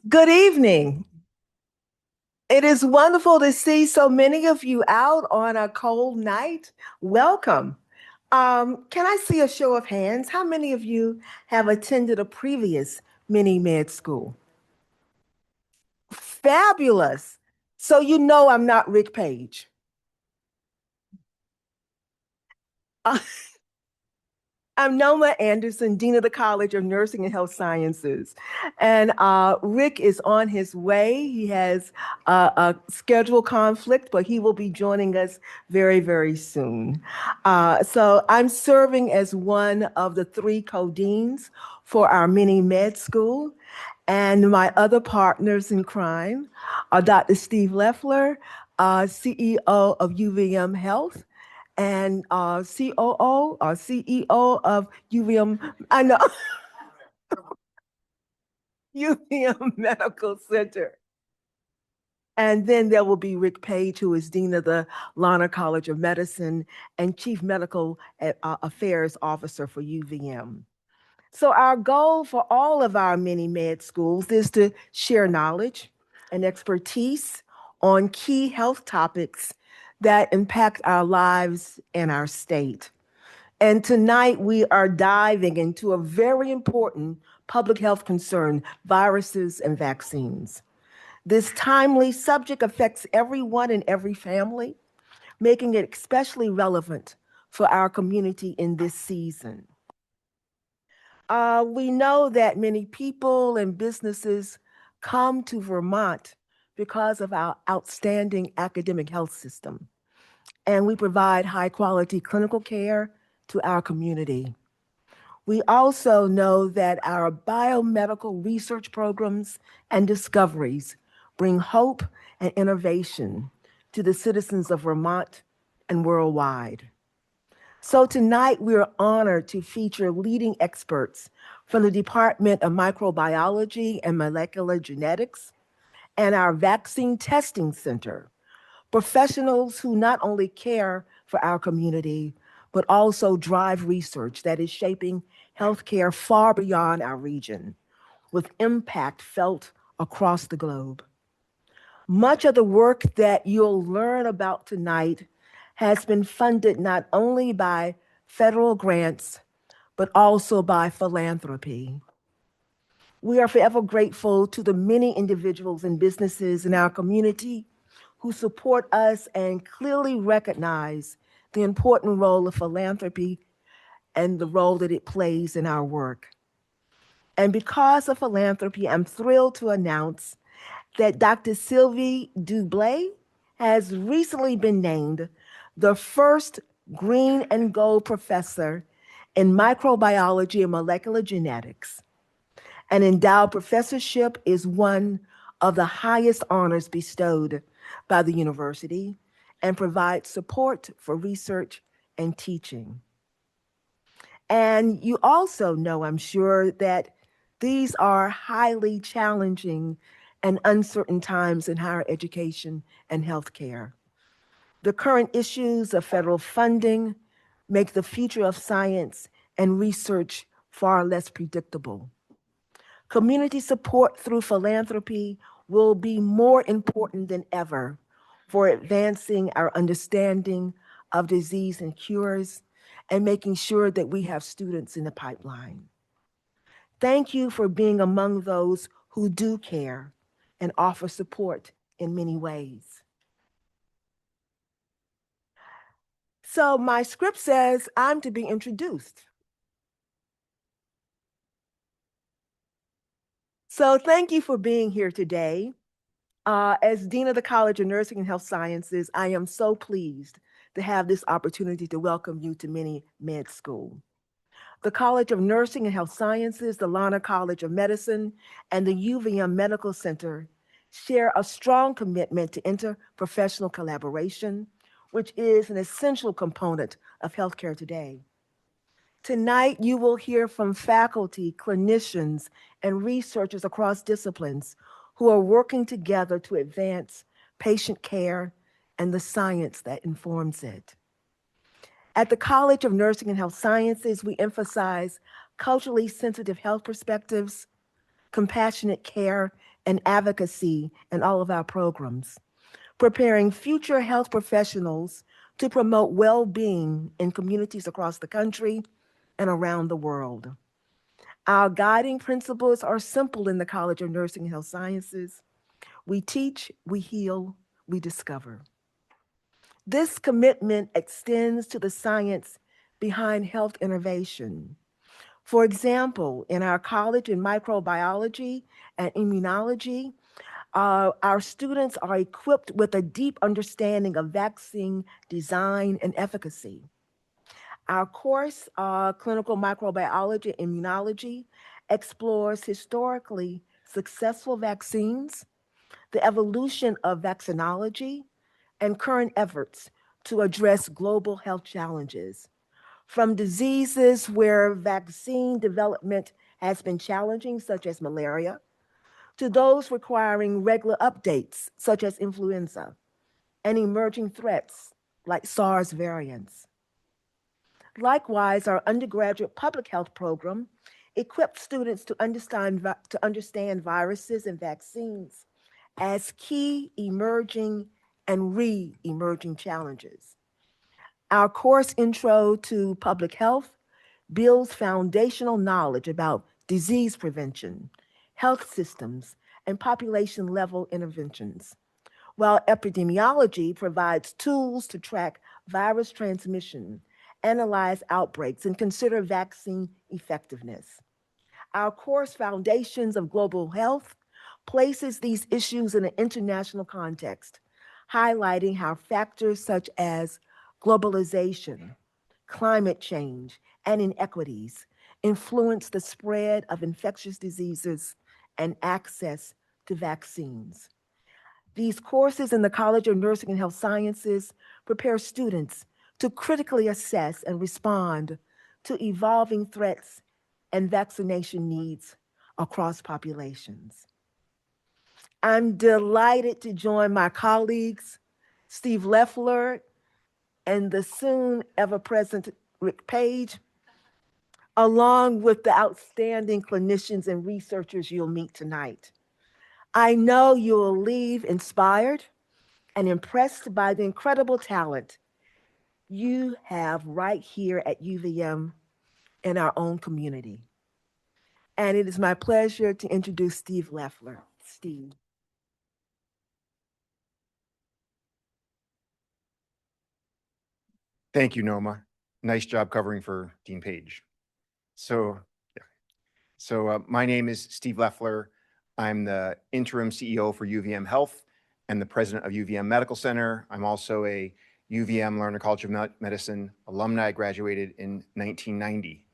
Good evening. It is wonderful to see so many of you out on a cold night. Welcome. Can I see a show of hands? How many of you have attended a previous mini med school? Fabulous. So you know I'm not Rick Page. I'm Noma Anderson, Dean of the College of Nursing and Health Sciences. And Rick is on his way. He has a schedule conflict, but he will be joining us very, very soon. So I'm serving as one of the three co-deans for our mini med school. And my other partners in crime are Dr. Steve Leffler, CEO of UVM Health, and COO or CEO of UVM, I know, UVM Medical Center. And then there will be Rick Page, who is Dean of the Larner College of Medicine and Chief Medical Affairs Officer for UVM. So our goal for all of our mini med schools is to share knowledge and expertise on key health topics that impact our lives and our state. And tonight we are diving into a very important public health concern, viruses and vaccines. This timely subject affects everyone and every family, making it especially relevant for our community in this season. We know that many people and businesses come to Vermont because of our outstanding academic health system, and we provide high quality clinical care to our community. We also know that our biomedical research programs and discoveries bring hope and innovation to the citizens of Vermont and worldwide. So tonight we're honored to feature leading experts from the Department of Microbiology and Molecular Genetics and our Vaccine Testing Center, professionals who not only care for our community, but also drive research that is shaping healthcare far beyond our region, with impact felt across the globe. Much of the work that you'll learn about tonight has been funded not only by federal grants, but also by philanthropy. We are forever grateful to the many individuals and businesses in our community who support us and clearly recognize the important role of philanthropy and the role that it plays in our work. And because of philanthropy, I'm thrilled to announce that Dr. Sylvie Dublé has recently been named the first green and gold professor in microbiology and molecular genetics. An endowed professorship is one of the highest honors bestowed by the university and provides support for research and teaching. And you also know, I'm sure, that these are highly challenging and uncertain times in higher education and healthcare. The current issues of federal funding make the future of science and research far less predictable. Community support through philanthropy will be more important than ever for advancing our understanding of disease and cures and making sure that we have students in the pipeline. Thank you for being among those who do care and offer support in many ways. So my script says I'm to be introduced. So thank you for being here today. As Dean of the College of Nursing and Health Sciences, I am so pleased to have this opportunity to welcome you to Mini Med School. The College of Nursing and Health Sciences, the Larner College of Medicine, and the UVM Medical Center share a strong commitment to interprofessional collaboration, which is an essential component of healthcare today. Tonight, you will hear from faculty, clinicians, and researchers across disciplines who are working together to advance patient care and the science that informs it. At the College of Nursing and Health Sciences, we emphasize culturally sensitive health perspectives, compassionate care, and advocacy in all of our programs, preparing future health professionals to promote well being in communities across the country and around the world. Our guiding principles are simple in the College of Nursing and Health Sciences. We teach, we heal, we discover. This commitment extends to the science behind health innovation. For example, in our college in microbiology and immunology, our students are equipped with a deep understanding of vaccine design and efficacy. Our course, Clinical Microbiology and Immunology, explores historically successful vaccines, the evolution of vaccinology, and current efforts to address global health challenges. From diseases where vaccine development has been challenging, such as malaria, to those requiring regular updates, such as influenza, and emerging threats like SARS variants. Likewise, our undergraduate public health program equips students to understand viruses and vaccines as key emerging and re-emerging challenges. Our course Intro to Public Health builds foundational knowledge about disease prevention, health systems, and population level interventions, while epidemiology provides tools to track virus transmission, analyze outbreaks, and consider vaccine effectiveness. Our course, Foundations of Global Health, places these issues in an international context, highlighting how factors such as globalization, climate change, and inequities influence the spread of infectious diseases and access to vaccines. These courses in the College of Nursing and Health Sciences prepare students to critically assess and respond to evolving threats and vaccination needs across populations. I'm delighted to join my colleagues, Steve Leffler and the soon ever present Rick Page, along with the outstanding clinicians and researchers you'll meet tonight. I know you'll leave inspired and impressed by the incredible talent you have right here at UVM in our own community. And it is my pleasure to introduce Steve Leffler. Steve. Thank you, Noma. Nice job covering for Dean Page. My name is Steve Leffler. I'm the interim CEO for UVM Health and the president of UVM Medical Center. I'm also a UVM Larner College of Medicine alumni. I graduated in 1990.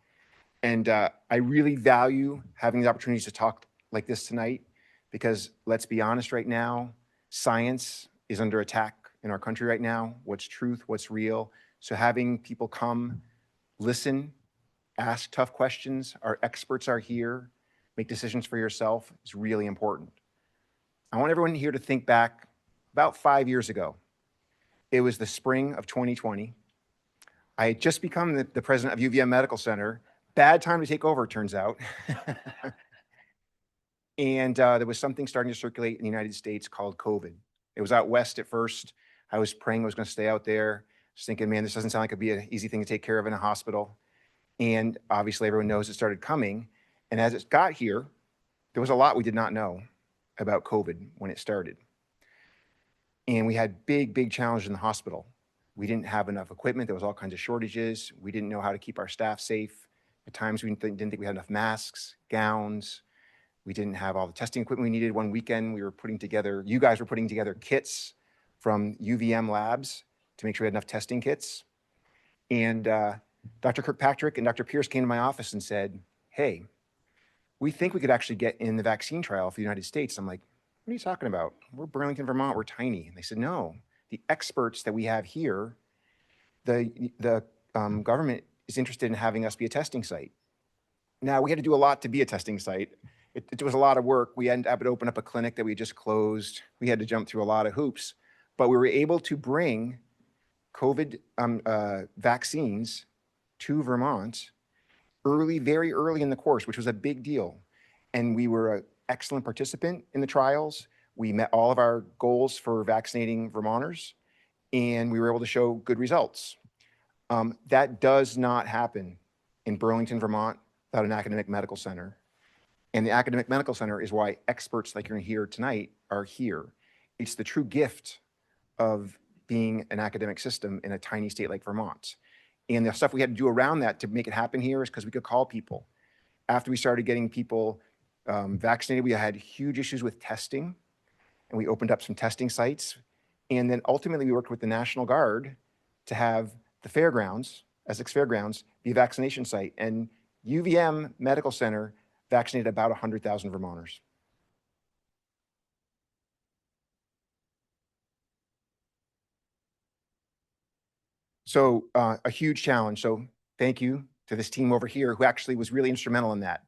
And I really value having the opportunities to talk like this tonight because let's be honest right now, science is under attack in our country right now. What's truth, what's real? So having people come, listen, ask tough questions, our experts are here, make decisions for yourself is really important. I want everyone here to think back about 5 years ago. It was the spring of 2020. I had just become the president of UVM Medical Center. Bad time to take over, it turns out. And there was something starting to circulate in the United States called COVID. It was out west at first. I was praying I was going to stay out there. Just thinking, man, this doesn't sound like it'd be an easy thing to take care of in a hospital. And obviously everyone knows it started coming. And as it got here, there was a lot we did not know about COVID when it started. And we had big challenges in the hospital. We didn't have enough equipment. There was all kinds of shortages. We didn't know how to keep our staff safe. At times we didn't think we had enough masks, gowns. We didn't have all the testing equipment we needed. One weekend you guys were putting together kits from UVM labs to make sure we had enough testing kits. And Dr. Kirkpatrick and Dr. Pierce came to my office and said, hey, we think we could actually get in the vaccine trial for the United States. I'm like, what are you talking about? We're Burlington, Vermont, we're tiny. And they said, no, the experts that we have here, the government is interested in having us be a testing site. Now, we had to do a lot to be a testing site. It was a lot of work. We ended up to open up a clinic that we just closed. We had to jump through a lot of hoops, but we were able to bring COVID vaccines to Vermont very early in the course, which was a big deal. and we were an excellent participant in the trials. We met all of our goals for vaccinating Vermonters, and we were able to show good results. That does not happen in Burlington, Vermont, without an academic medical center. And the academic medical center is why experts like you're going to hear tonight are here. It's the true gift of being an academic system in a tiny state like Vermont. And the stuff we had to do around that to make it happen here is because we could call people. After we started getting people vaccinated, we had huge issues with testing, and we opened up some testing sites. And then ultimately, we worked with the National Guard to have the fairgrounds, Essex Fairgrounds, be a vaccination site. And UVM Medical Center vaccinated about 100,000 Vermonters. So a huge challenge. So thank you to this team over here who actually was really instrumental in that.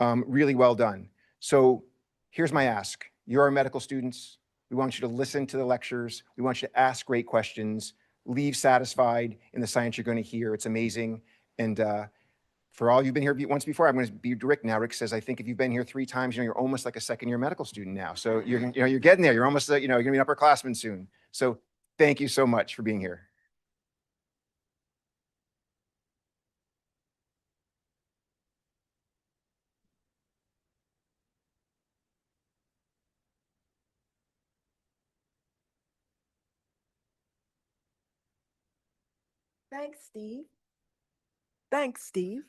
Really well done. So here's my ask. You're our medical students. We want you to listen to the lectures. We want you to ask great questions, leave satisfied in the science you're going to hear. It's amazing. And for all you've been here once before, I'm going to be Rick now. Rick says, I think if you've been here 3 times, you're almost like a second-year medical student now. So you're getting there. You're almost, you're going to be an upperclassman soon. So thank you so much for being here. Thanks, Steve. Thanks, Steve.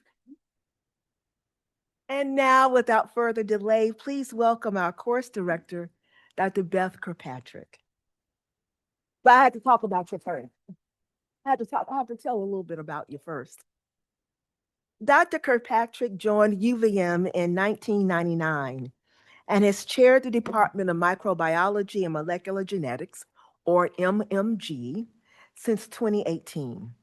And now, without further delay, please welcome our course director, Dr. Beth Kirkpatrick. But I had to talk about you first. I have to tell a little bit about you first. Dr. Kirkpatrick joined UVM in 1999 and has chaired the Department of Microbiology and Molecular Genetics, or MMG, since 2018.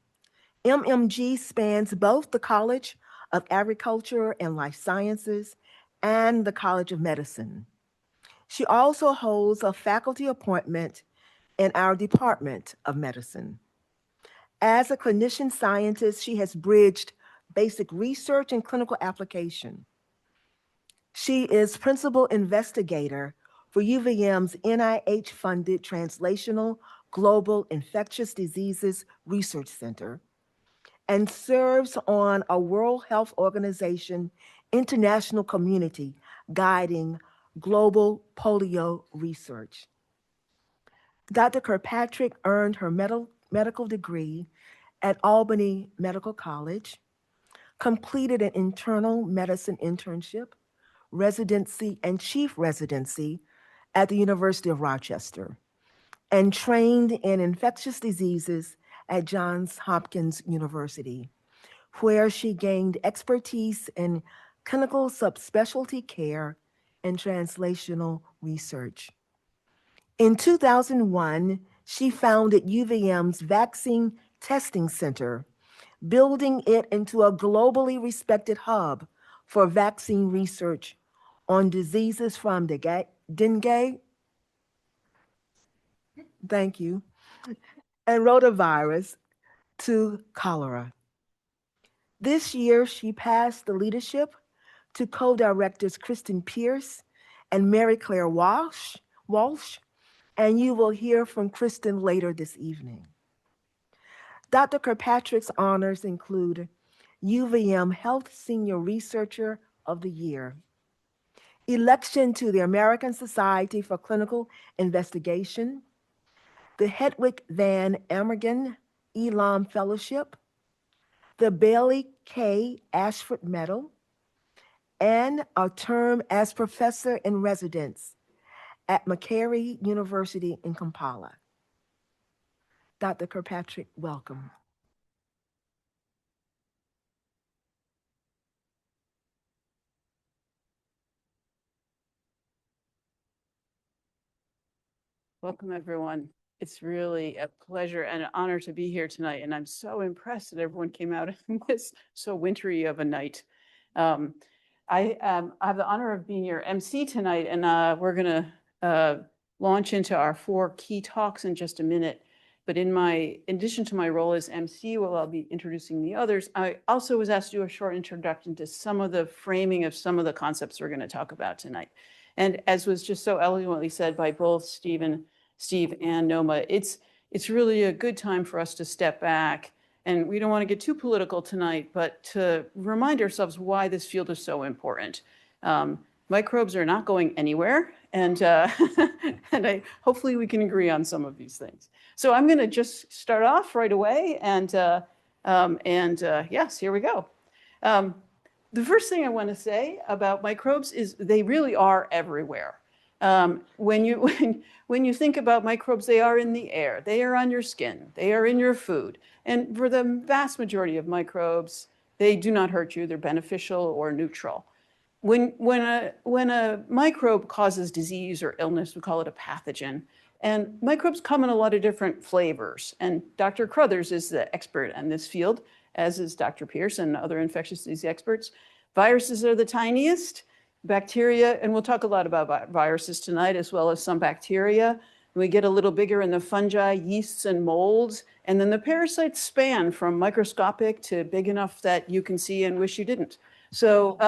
MMG spans both the College of Agriculture and Life Sciences and the College of Medicine. She also holds a faculty appointment in our Department of Medicine. As a clinician scientist, she has bridged basic research and clinical application. She is principal investigator for UVM's NIH-funded Translational Global Infectious Diseases Research Center and serves on a World Health Organization international community guiding global polio research. Dr. Kirkpatrick earned her medical degree at Albany Medical College, completed an internal medicine internship, residency, and chief residency at the University of Rochester, and trained in infectious diseases at Johns Hopkins University, where she gained expertise in clinical subspecialty care and translational research. In 2001, she founded UVM's Vaccine Testing Center, building it into a globally respected hub for vaccine research on diseases from dengue, thank you, and rotavirus to cholera. This year, she passed the leadership to co-directors Kristen Pierce and Mary Claire Walsh, and you will hear from Kristen later this evening. Dr. Kirkpatrick's honors include UVM Health Senior Researcher of the Year, election to the American Society for Clinical Investigation, the Hedwig Van Amergen Elam Fellowship, the Bailey K. Ashford Medal, and a term as professor in residence at Macquarie University in Kampala. Dr. Kirkpatrick, welcome. Welcome, everyone. It's really a pleasure and an honor to be here tonight, and I'm so impressed that everyone came out in this so wintry of a night. I have the honor of being your MC tonight, and we're going to launch into our 4 key talks in just a minute. But in addition to my role as MC, while I'll be introducing the others, I also was asked to do a short introduction to some of the framing of some of the concepts we're going to talk about tonight. And as was just so eloquently said by both Steve and Noma, it's really a good time for us to step back. And we don't want to get too political tonight, but to remind ourselves why this field is so important. Microbes are not going anywhere, and hopefully we can agree on some of these things. So I'm going to just start off right away, and yes, here we go. The first thing I want to say about microbes is they really are everywhere. When you think about microbes, they are in the air, they are on your skin, they are in your food. And for the vast majority of microbes, they do not hurt you, they're beneficial or neutral. When a microbe causes disease or illness, we call it a pathogen. And microbes come in a lot of different flavors. And Dr. Crothers is the expert in this field, as is Dr. Pierce and other infectious disease experts. Viruses are the tiniest. Bacteria, and we'll talk a lot about viruses tonight, as well as some bacteria. We get a little bigger in the fungi, yeasts, and molds. And then the parasites span from microscopic to big enough that you can see and wish you didn't. So,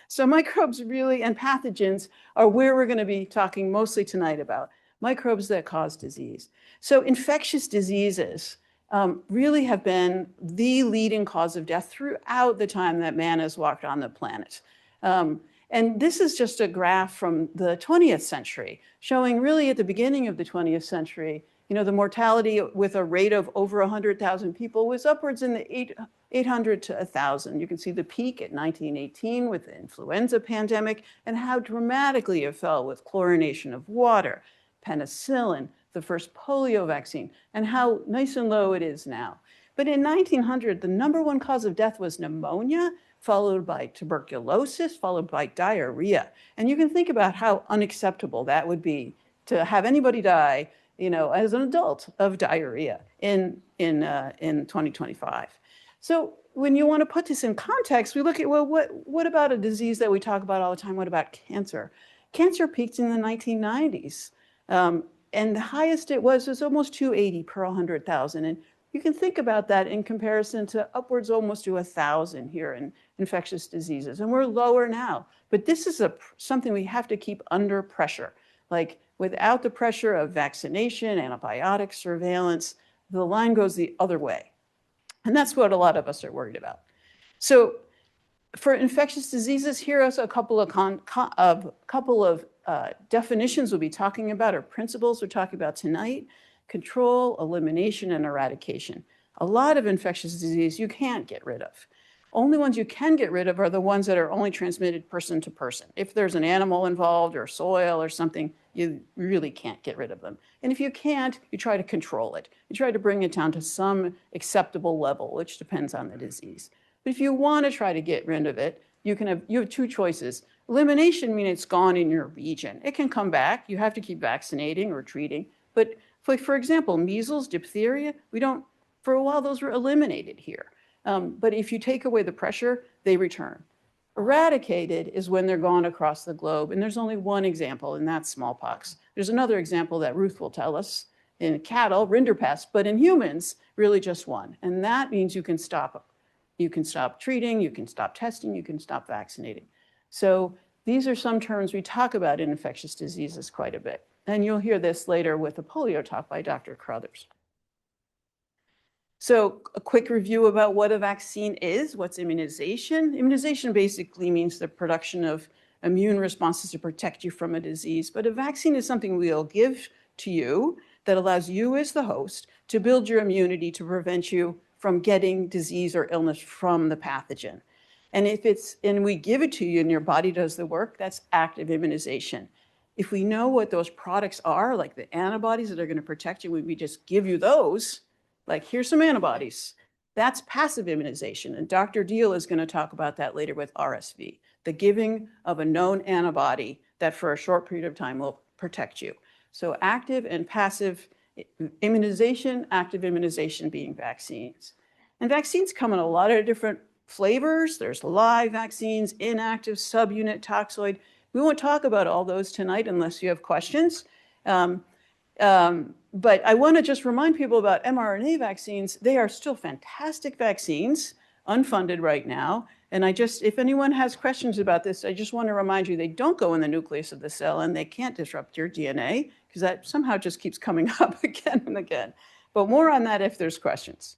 so microbes really, and pathogens are where we're going to be talking mostly tonight about, microbes that cause disease. So infectious diseases really have been the leading cause of death throughout the time that man has walked on the planet. And this is just a graph from the 20th century, showing really at the beginning of the 20th century, you know, the mortality with a rate of over 100,000 people was upwards in the 800 to 1,000. You can see the peak at 1918 with the influenza pandemic and how dramatically it fell with chlorination of water, penicillin, the first polio vaccine, and how nice and low it is now. But in 1900, the number one cause of death was pneumonia, followed by tuberculosis, followed by diarrhea. And you can think about how unacceptable that would be to have anybody die, you know, as an adult of diarrhea in 2025. So when you want to put this in context, we look at, well, what about a disease that we talk about all the time? What about cancer? Cancer peaked in the 1990s. And the highest it was almost 280 per 100,000. And you can think about that in comparison to upwards almost to 1,000 here in infectious diseases. And we're lower now. But this is something we have to keep under pressure. Like without the pressure of vaccination, antibiotic surveillance, the line goes the other way. And that's what a lot of us are worried about. So for infectious diseases, here is a couple of definitions we'll be talking about, or principles we're talking about tonight: control, elimination, and eradication. A lot of infectious disease you can't get rid of. Only ones you can get rid of are the ones that are only transmitted person to person. If there's an animal involved or soil or something, you really can't get rid of them. And if you can't, you try to control it. You try to bring it down to some acceptable level, which depends on the disease. But if you want to try to get rid of it, you have two choices. Elimination means it's gone in your region. It can come back. You have to keep vaccinating or treating. But for example, measles, diphtheria, for a while, those were eliminated here. But if you take away the pressure, they return. Eradicated is when they're gone across the globe. And there's only one example, and that's smallpox. There's another example that Ruth will tell us in cattle, rinderpest, but in humans, really just one. And that means you can stop treating, you can stop testing, you can stop vaccinating. So these are some terms we talk about in infectious diseases quite a bit. And you'll hear this later with a polio talk by Dr. Crothers. So a quick review about what a vaccine is. What's immunization? Immunization basically means the production of immune responses to protect you from a disease. But a vaccine is something we'll give to you that allows you as the host to build your immunity to prevent you from getting disease or illness from the pathogen. And we give it to you and your body does the work, that's active immunization. If we know what those products are, like the antibodies that are going to protect you, we just give you those, like here's some antibodies. That's passive immunization. And Dr. Deal is going to talk about that later with RSV, the giving of a known antibody that for a short period of time will protect you. So active and passive immunization, active immunization being vaccines. And vaccines come in a lot of different flavors. There's live vaccines, inactive, subunit, toxoid. We won't talk about all those tonight unless you have questions. But I want to just remind people about mRNA vaccines. They are still fantastic vaccines, unfunded right now. And if anyone has questions about this, I just want to remind you, they don't go in the nucleus of the cell and they can't disrupt your DNA, because that somehow just keeps coming up again and again. But more on that if there's questions.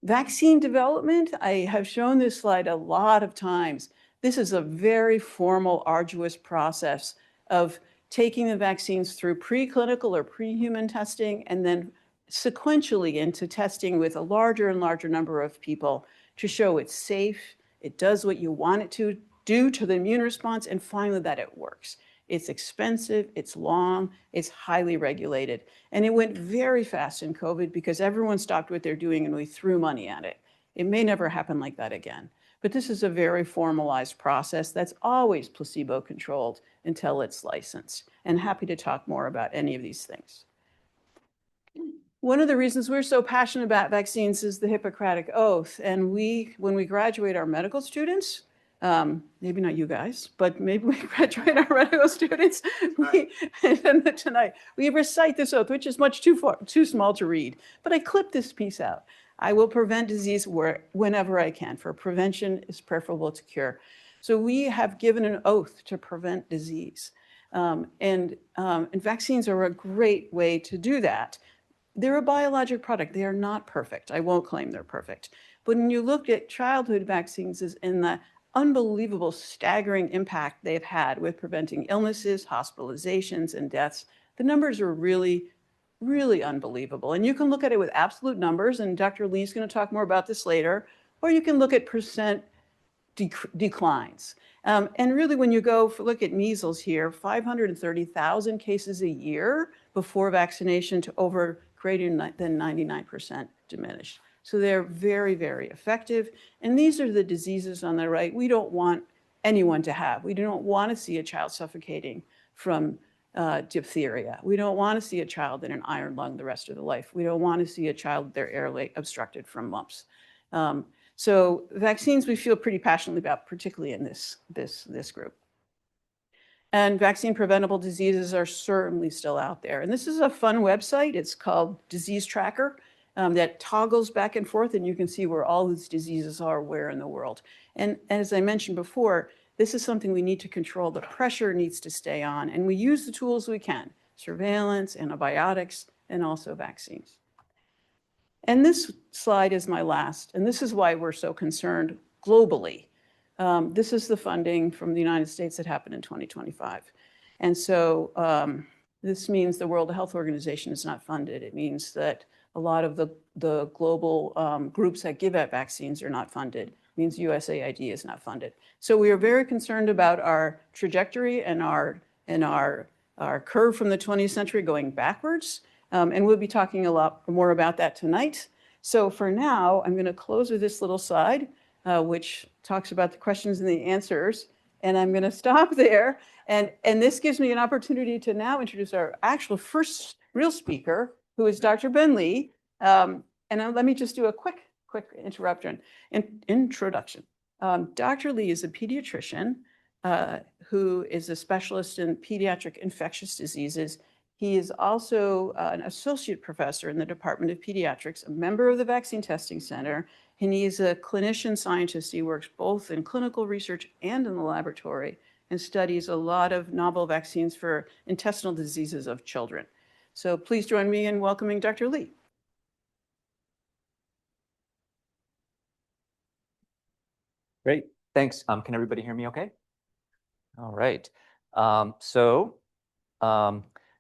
Vaccine development, I have shown this slide a lot of times. This is a very formal, arduous process of taking the vaccines through preclinical or pre-human testing and then sequentially into testing with a larger and larger number of people to show it's safe, it does what you want it to do to the immune response, and finally that it works. It's expensive, it's long, it's highly regulated. And it went very fast in COVID because everyone stopped what they're doing and we threw money at it. It may never happen like that again. But this is a very formalized process that's always placebo controlled until it's licensed. And happy to talk more about any of these things. One of the reasons we're so passionate about vaccines is the Hippocratic Oath. And when we graduate our medical students, maybe not you guys, but maybe we graduate our medical students tonight, we recite this oath, which is much too small to read. But I clipped this piece out. I will prevent disease whenever I can, for prevention is preferable to cure. So we have given an oath to prevent disease. And vaccines are a great way to do that. They're a biologic product. They are not perfect. I won't claim they're perfect. But when you look at childhood vaccines and the unbelievable, staggering impact they've had with preventing illnesses, hospitalizations, and deaths, the numbers are really, really unbelievable. And you can look at it with absolute numbers, and Dr. Lee's going to talk more about this later, or you can look at percent declines. And really, when you look at measles here, 530,000 cases a year before vaccination to over greater than 99% diminished. So they're very, very effective. And these are the diseases on the right we don't want anyone to have. We don't want to see a child suffocating from diphtheria. We don't want to see a child in an iron lung the rest of their life. We don't want to see a child with their airway obstructed from mumps. So vaccines we feel pretty passionately about, particularly in this group. And vaccine preventable diseases are certainly still out there. And this is a fun website. It's called Disease Tracker that toggles back and forth, and you can see where all these diseases are where in the world. And as I mentioned before, this is something we need to control. The pressure needs to stay on, and we use the tools we can: surveillance, antibiotics, and also vaccines. And this slide is my last, and this is why we're so concerned globally. This is the funding from the United States that happened in 2025. And so this means the World Health Organization is not funded. It means that a lot of the global groups that give out vaccines are not funded. It means USAID is not funded. So we are very concerned about our trajectory and our curve from the 20th century going backwards. And we'll be talking a lot more about that tonight. So for now, I'm going to close with this little slide, which talks about the questions and the answers. And I'm going to stop there. And this gives me an opportunity to now introduce our actual first real speaker, who is Dr. Ben Lee. And let me just do a quick introduction. Dr. Lee is a pediatrician who is a specialist in pediatric infectious diseases. He is also an associate professor in the Department of Pediatrics, a member of the Vaccine Testing Center, and he is a clinician scientist. He works both in clinical research and in the laboratory and studies a lot of novel vaccines for intestinal diseases of children. So please join me in welcoming Dr. Lee. Great, thanks. Can everybody hear me okay? All right.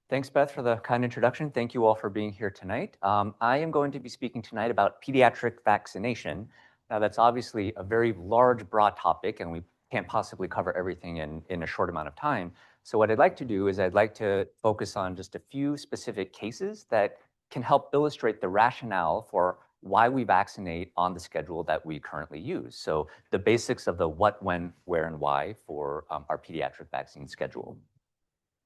Thanks, Beth, for the kind introduction. Thank you all for being here tonight. I am going to be speaking tonight about pediatric vaccination. Now, that's obviously a very large, broad topic, and we can't possibly cover everything in a short amount of time. So what I'd like to do is I'd like to focus on just a few specific cases that can help illustrate the rationale for why we vaccinate on the schedule that we currently use. So the basics of the what, when, where, and why for our pediatric vaccine schedule.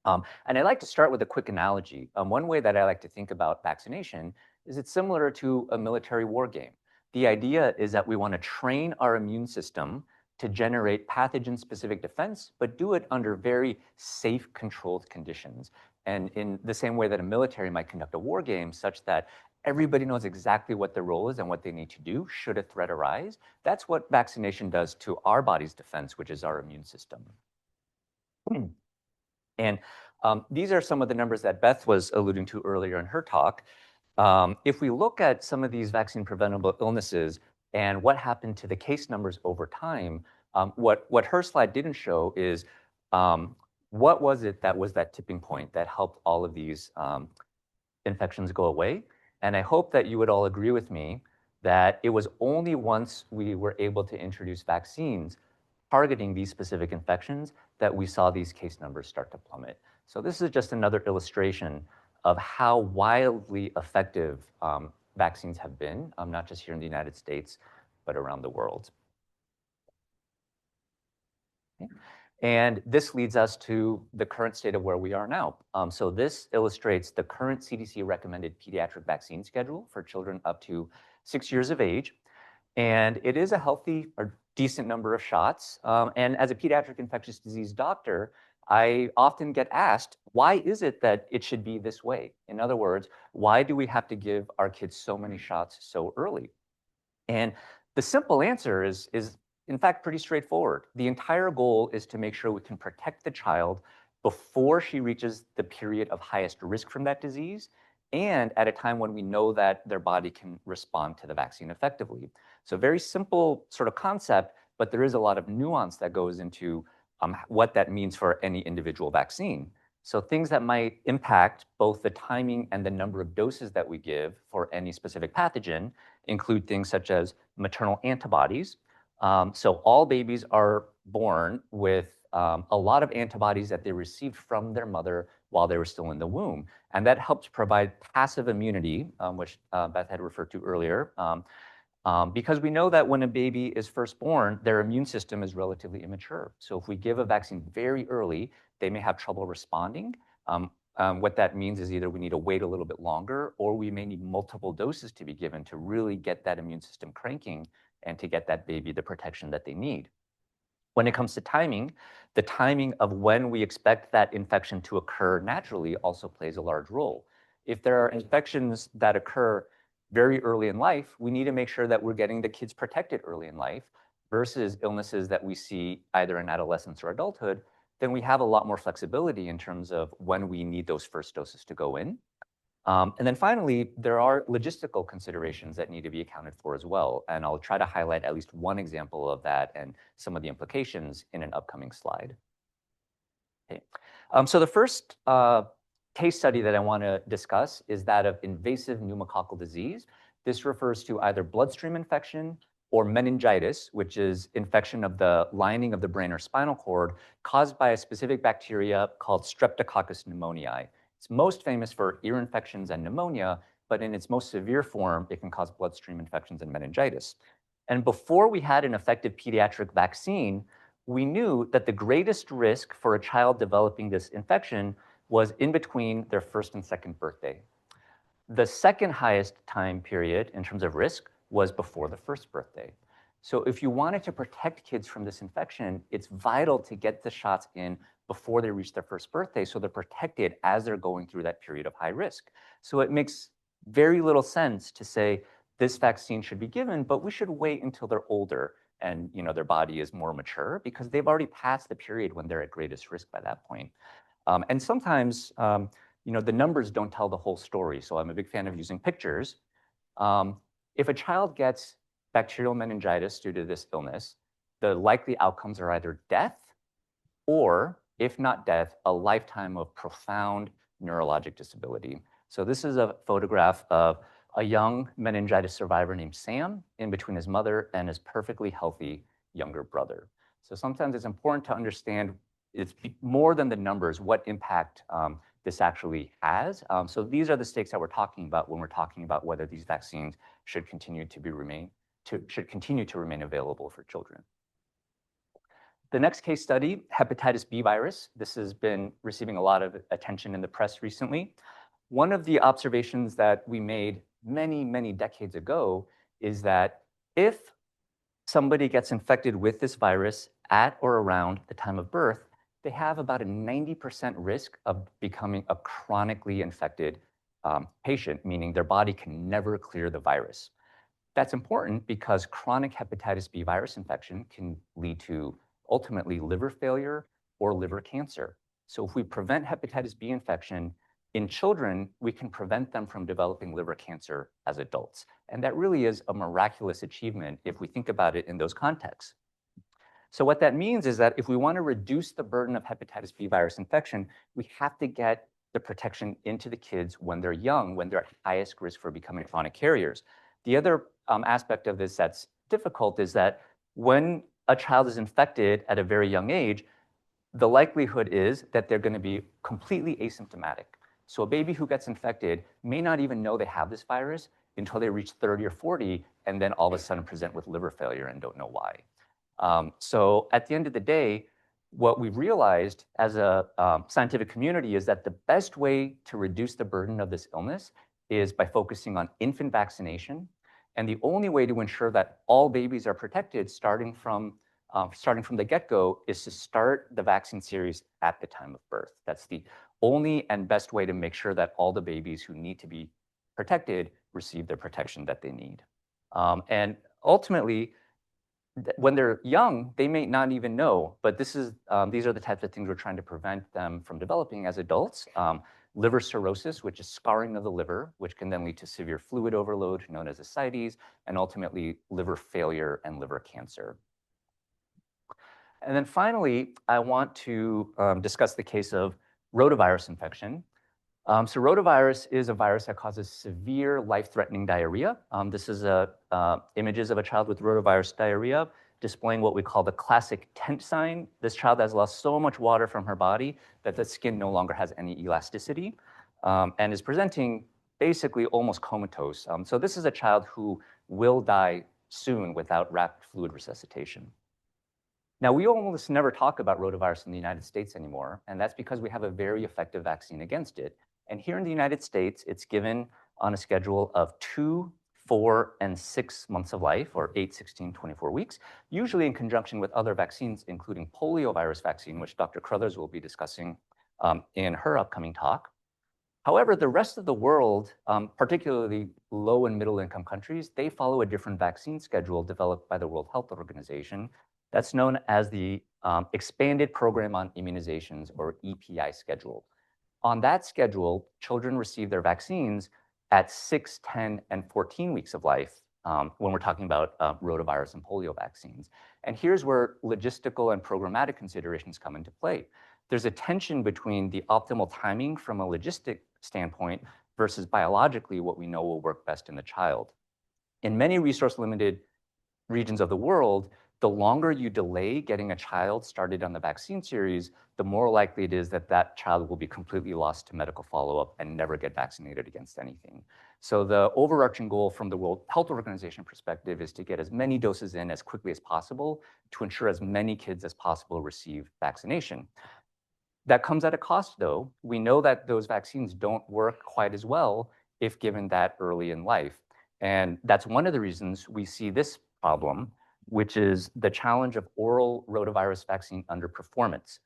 And I like to start with a quick analogy. One way that I like to think about vaccination is it's similar to a military war game. The idea is that we want to train our immune system to generate pathogen-specific defense, but do it under very safe, controlled conditions. And in the same way that a military might conduct a war game such that everybody knows exactly what their role is and what they need to do should a threat arise, that's what vaccination does to our body's defense, which is our immune system. And these are some of the numbers that Beth was alluding to earlier in her talk. If we look at some of these vaccine-preventable illnesses and what happened to the case numbers over time, what her slide didn't show is what was it that was that tipping point that helped all of these infections go away. And I hope that you would all agree with me that it was only once we were able to introduce vaccines targeting these specific infections that we saw these case numbers start to plummet. So this is just another illustration of how wildly effective vaccines have been, not just here in the United States, but around the world. Okay. And this leads us to the current state of where we are now. So this illustrates the current CDC recommended pediatric vaccine schedule for children up to 6 years of age. And it is a healthy or decent number of shots. And as a pediatric infectious disease doctor, I often get asked, why is it that it should be this way? In other words, why do we have to give our kids so many shots so early? And the simple answer is in fact pretty straightforward. The entire goal is to make sure we can protect the child before she reaches the period of highest risk from that disease, and at a time when we know that their body can respond to the vaccine effectively. So very simple sort of concept, but there is a lot of nuance that goes into what that means for any individual vaccine. So things that might impact both the timing and the number of doses that we give for any specific pathogen include things such as maternal antibodies. So all babies are born with a lot of antibodies that they received from their mother while they were still in the womb. And that helps provide passive immunity, which Beth had referred to earlier, because we know that when a baby is first born, their immune system is relatively immature. So if we give a vaccine very early, they may have trouble responding. What that means is either we need to wait a little bit longer, or we may need multiple doses to be given to really get that immune system cranking and to get that baby the protection that they need. When it comes to timing, the timing of when we expect that infection to occur naturally also plays a large role. If there are infections that occur very early in life, we need to make sure that we're getting the kids protected early in life versus illnesses that we see either in adolescence or adulthood. Then we have a lot more flexibility in terms of when we need those first doses to go in. And then finally, there are logistical considerations that need to be accounted for as well. And I'll try to highlight at least one example of that and some of the implications in an upcoming slide. Okay. So the first case study that I want to discuss is that of invasive pneumococcal disease. This refers to either bloodstream infection or meningitis, which is infection of the lining of the brain or spinal cord caused by a specific bacteria called Streptococcus pneumoniae. It's most famous for ear infections and pneumonia, but in its most severe form, it can cause bloodstream infections and meningitis. And before we had an effective pediatric vaccine, we knew that the greatest risk for a child developing this infection was in between their first and second birthday. The second highest time period in terms of risk was before the first birthday. So if you wanted to protect kids from this infection, it's vital to get the shots in before they reach their first birthday so they're protected as they're going through that period of high risk. So it makes very little sense to say this vaccine should be given, but we should wait until they're older and their body is more mature, because they've already passed the period when they're at greatest risk by that point. And sometimes the numbers don't tell the whole story. So I'm a big fan of using pictures. If a child gets bacterial meningitis due to this illness, the likely outcomes are either death or, if not death, a lifetime of profound neurologic disability. So this is a photograph of a young meningitis survivor named Sam in between his mother and his perfectly healthy younger brother. So sometimes it's important to understand it's more than the numbers, what impact this actually has. So these are the stakes that we're talking about when we're talking about whether these vaccines should continue to remain available for children. The next case study, hepatitis B virus. This has been receiving a lot of attention in the press recently. One of the observations that we made many, many decades ago is that if somebody gets infected with this virus at or around the time of birth, they have about a 90% risk of becoming a chronically infected patient, meaning their body can never clear the virus. That's important because chronic hepatitis B virus infection can lead to ultimately liver failure or liver cancer. So if we prevent hepatitis B infection in children, we can prevent them from developing liver cancer as adults. And that really is a miraculous achievement if we think about it in those contexts. So what that means is that if we want to reduce the burden of hepatitis B virus infection, we have to get the protection into the kids when they're young, when they're at highest risk for becoming chronic carriers. The other aspect of this that's difficult is that when a child is infected at a very young age, the likelihood is that they're going to be completely asymptomatic. So a baby who gets infected may not even know they have this virus until they reach 30 or 40, and then all of a sudden present with liver failure and don't know why. So at the end of the day, what we've realized as a scientific community is that the best way to reduce the burden of this illness is by focusing on infant vaccination. And the only way to ensure that all babies are protected starting from the get-go is to start the vaccine series at the time of birth. That's the only and best way to make sure that all the babies who need to be protected receive the protection that they need. And ultimately, when they're young, they may not even know, but these are the types of things we're trying to prevent them from developing as adults. Liver cirrhosis, which is scarring of the liver, which can then lead to severe fluid overload, known as ascites, and ultimately liver failure and liver cancer. And then finally, I want to discuss the case of rotavirus infection. So rotavirus is a virus that causes severe life-threatening diarrhea. This is images of a child with rotavirus diarrhea displaying what we call the classic tent sign. This child has lost so much water from her body that the skin no longer has any elasticity and is presenting basically almost comatose. So this is a child who will die soon without rapid fluid resuscitation. Now, we almost never talk about rotavirus in the United States anymore, and that's because we have a very effective vaccine against it. And here in the United States, it's given on a schedule of 2, 4, and 6 months of life, or 8, 16, 24 weeks, usually in conjunction with other vaccines, including poliovirus vaccine, which Dr. Crothers will be discussing in her upcoming talk. However, the rest of the world, particularly low and middle income countries, they follow a different vaccine schedule developed by the World Health Organization. That's known as the Expanded Program on Immunizations, or EPI schedule. On that schedule, children receive their vaccines at 6, 10, and 14 weeks of life when we're talking about rotavirus and polio vaccines. And here's where logistical and programmatic considerations come into play. There's a tension between the optimal timing from a logistic standpoint versus biologically what we know will work best in the child. In many resource-limited regions of the world, the longer you delay getting a child started on the vaccine series, the more likely it is that that child will be completely lost to medical follow-up and never get vaccinated against anything. So the overarching goal from the World Health Organization perspective is to get as many doses in as quickly as possible to ensure as many kids as possible receive vaccination. That comes at a cost, though. We know that those vaccines don't work quite as well if given that early in life. And that's one of the reasons we see this problem, which is the challenge of oral rotavirus vaccine underperformance.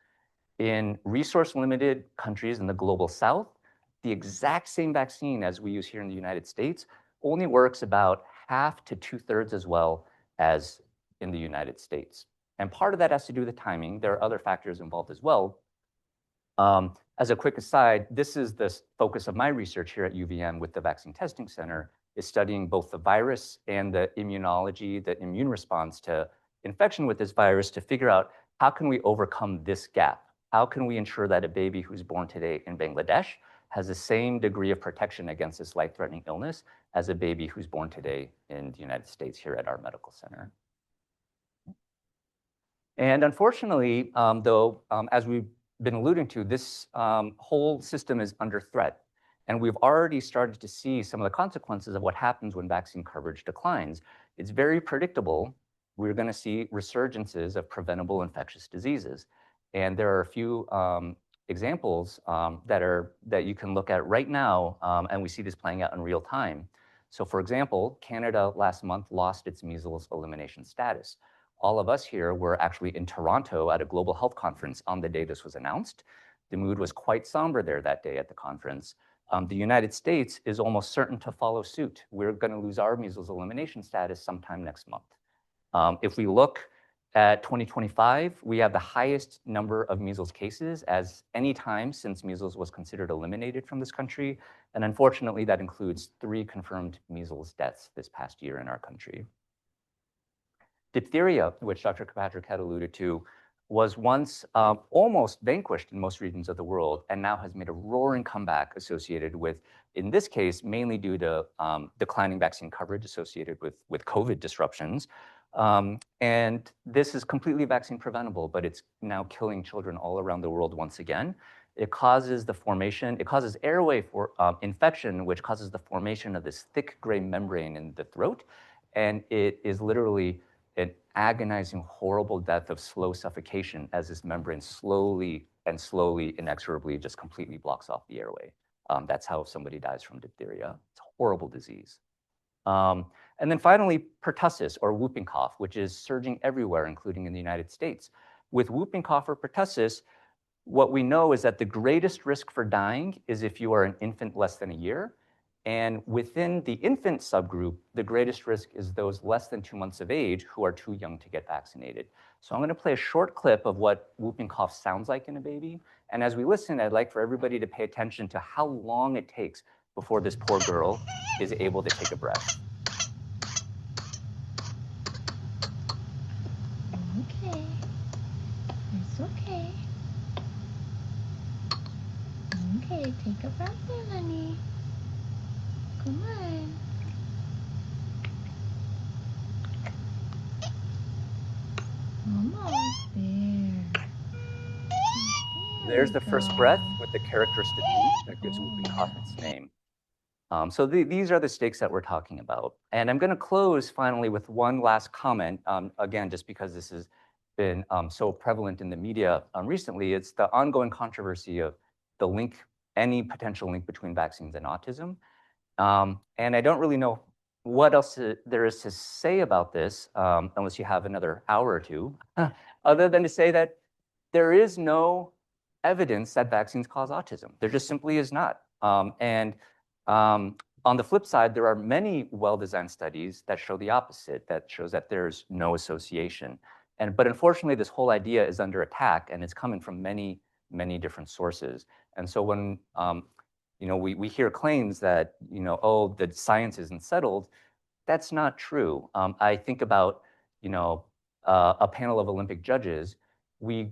In resource-limited countries in the global south, the exact same vaccine as we use here in the United States only works about half to 2/3 as well as in the United States. And part of that has to do with the timing. There are other factors involved as well. As a quick aside, this is the focus of my research here at UVM with the Vaccine Testing Center, is studying both the virus and the immunology, the immune response to infection with this virus to figure out how can we overcome this gap? How can we ensure that a baby who's born today in Bangladesh has the same degree of protection against this life-threatening illness as a baby who's born today in the United States here at our medical center? And unfortunately, though, as we've been alluding to, this whole system is under threat. And we've already started to see some of the consequences of what happens when vaccine coverage declines. It's very predictable. We're going to see resurgences of preventable infectious diseases. And there are a few examples that you can look at right now, and we see this playing out in real time. So for example, Canada last month lost its measles elimination status. all of us here were actually in Toronto at a global health conference on the day this was announced. The mood was quite somber there that day at the conference. The United States is almost certain to follow suit. We're going to lose our measles elimination status sometime next month. If we look at 2025, we have the highest number of measles cases as any time since measles was considered eliminated from this country. And unfortunately, that includes 3 confirmed measles deaths this past year in our country. Diphtheria, which Dr. Kirkpatrick had alluded to, was once almost vanquished in most regions of the world and now has made a roaring comeback associated with, in this case, mainly due to declining vaccine coverage associated with COVID disruptions. And this is completely vaccine preventable, but it's now killing children all around the world once again. It causes airway infection, which causes the formation of this thick gray membrane in the throat. And it is literally an agonizing, horrible death of slow suffocation as this membrane slowly, inexorably just completely blocks off the airway. That's how somebody dies from diphtheria. It's a horrible disease. And then finally, pertussis, or whooping cough, which is surging everywhere, including in the United States. With whooping cough or pertussis, what we know is that the greatest risk for dying is if you are an infant less than a year. And within the infant subgroup, the greatest risk is those less than 2 months of age who are too young to get vaccinated. So I'm going to play a short clip of what whooping cough sounds like in a baby. And as we listen, I'd like for everybody to pay attention to how long it takes before this poor girl is able to take a breath. Okay. It's okay. Okay, take a breath there, honey. Come on. Almost there. There's the first breath with the characteristic whoop that gives whooping cough its name. So these are the stakes that we're talking about. And I'm going to close finally with one last comment. Again, just because this has been so prevalent in the media recently, it's the ongoing controversy of the link, any potential link between vaccines and autism. And I don't really know what else there is to say about this, unless you have another hour or two, other than to say that there is no evidence that vaccines cause autism. There just simply is not. On the flip side, there are many well-designed studies that show the opposite, that shows that there's no association. But unfortunately, this whole idea is under attack, and it's coming from many, many different sources. And so when we hear claims that oh, the science isn't settled, that's not true. I think about a panel of Olympic judges. We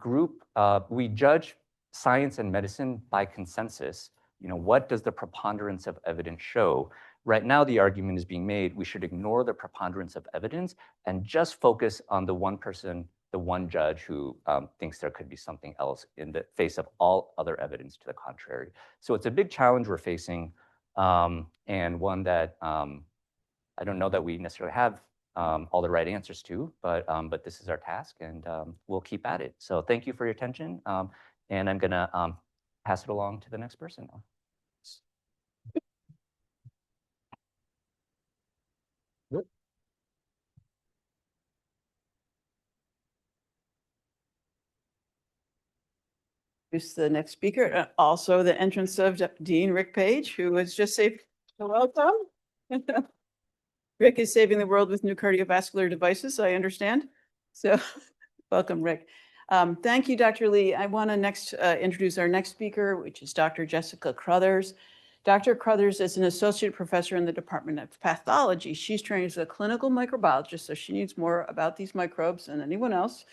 judge science and medicine by consensus. What does the preponderance of evidence show? Right now, the argument is being made, we should ignore the preponderance of evidence and just focus on the one person, the one judge who thinks there could be something else in the face of all other evidence to the contrary. So it's a big challenge we're facing, and one that I don't know that we necessarily have all the right answers to, but this is our task, and we'll keep at it. So thank you for your attention, and I'm going to pass it along to the next person now. Introduce the next speaker, also the entrance of Dean Rick Page, who was just saved. Welcome. Rick is saving the world with new cardiovascular devices, I understand. So welcome, Rick. Thank you, Dr. Lee. I want to next introduce our next speaker, which is Dr. Jessica Crothers. Dr. Crothers is an associate professor in the Department of Pathology. She's trained as a clinical microbiologist, so she needs more about these microbes than anyone else.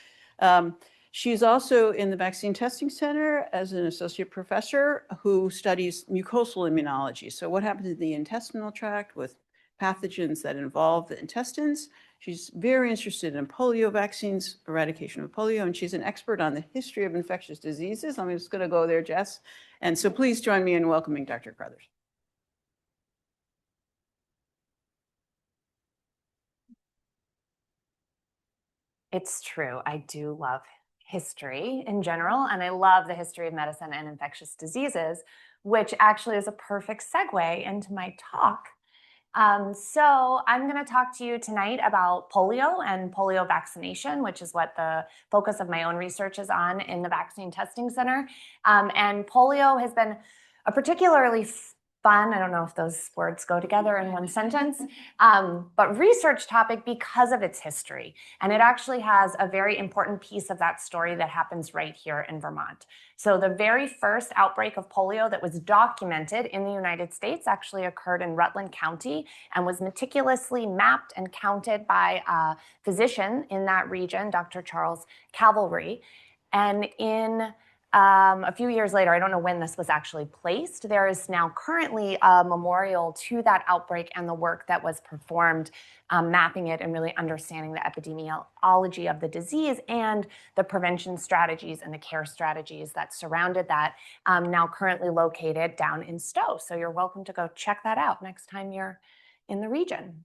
She's also in the Vaccine Testing Center as an associate professor who studies mucosal immunology. So what happens in the intestinal tract with pathogens that involve the intestines. She's very interested in polio vaccines, eradication of polio, and she's an expert on the history of infectious diseases. I'm just going to go there, Jess. And so please join me in welcoming Dr. Crothers. It's true. I do love history in general, and I love the history of medicine and infectious diseases, which actually is a perfect segue into my talk. So I'm going to talk to you tonight about polio and polio vaccination, which is what the focus of my own research is on in the Vaccine Testing Center. And polio has been a particularly fun, I don't know if those words go together in one sentence, but research topic because of its history. And it actually has a very important piece of that story that happens right here in Vermont. So the very first outbreak of polio that was documented in the United States actually occurred in Rutland County and was meticulously mapped and counted by a physician in that region, Dr. Charles Cavalry. And in a few years later, I don't know when this was actually placed, there is now currently a memorial to that outbreak and the work that was performed mapping it and really understanding the epidemiology of the disease and the prevention strategies and the care strategies that surrounded that, now currently located down in Stowe. So you're welcome to go check that out next time you're in the region.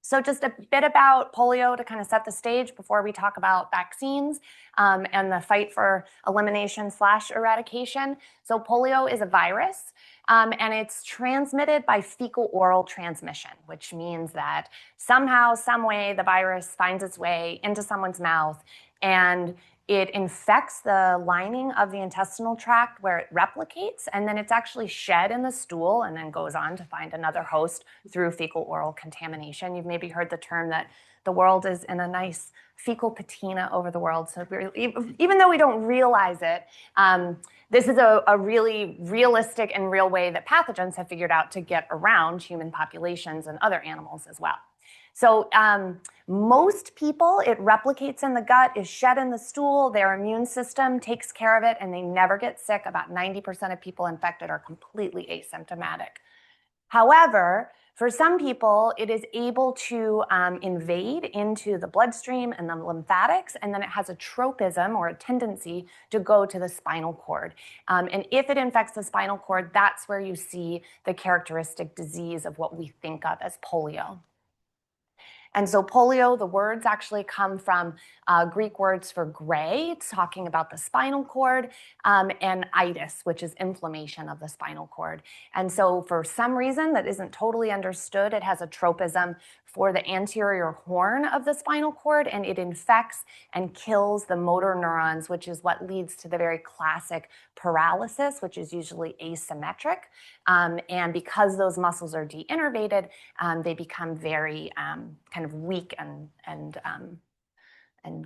So just a bit about polio to kind of set the stage before we talk about vaccines and the fight for elimination/eradication. So polio is a virus and it's transmitted by fecal-oral transmission, which means that somehow, some way, the virus finds its way into someone's mouth and it infects the lining of the intestinal tract where it replicates, and then it's actually shed in the stool and then goes on to find another host through fecal-oral contamination. You've maybe heard the term that the world is in a nice fecal patina over the world. So even though we don't realize it, this is a really realistic and real way that pathogens have figured out to get around human populations and other animals as well. So most people, it replicates in the gut, is shed in the stool, their immune system takes care of it, and they never get sick. About 90% of people infected are completely asymptomatic. However, for some people, it is able to invade into the bloodstream and the lymphatics, and then it has a tropism or a tendency to go to the spinal cord. And if it infects the spinal cord, that's where you see the characteristic disease of what we think of as polio. And so polio, the words actually come from Greek words for gray, talking about the spinal cord, and itis, which is inflammation of the spinal cord. And so for some reason that isn't totally understood, it has a tropism for the anterior horn of the spinal cord, and it infects and kills the motor neurons, which is what leads to the very classic paralysis, which is usually asymmetric. And because those muscles are deinnervated, they become very kind of weak and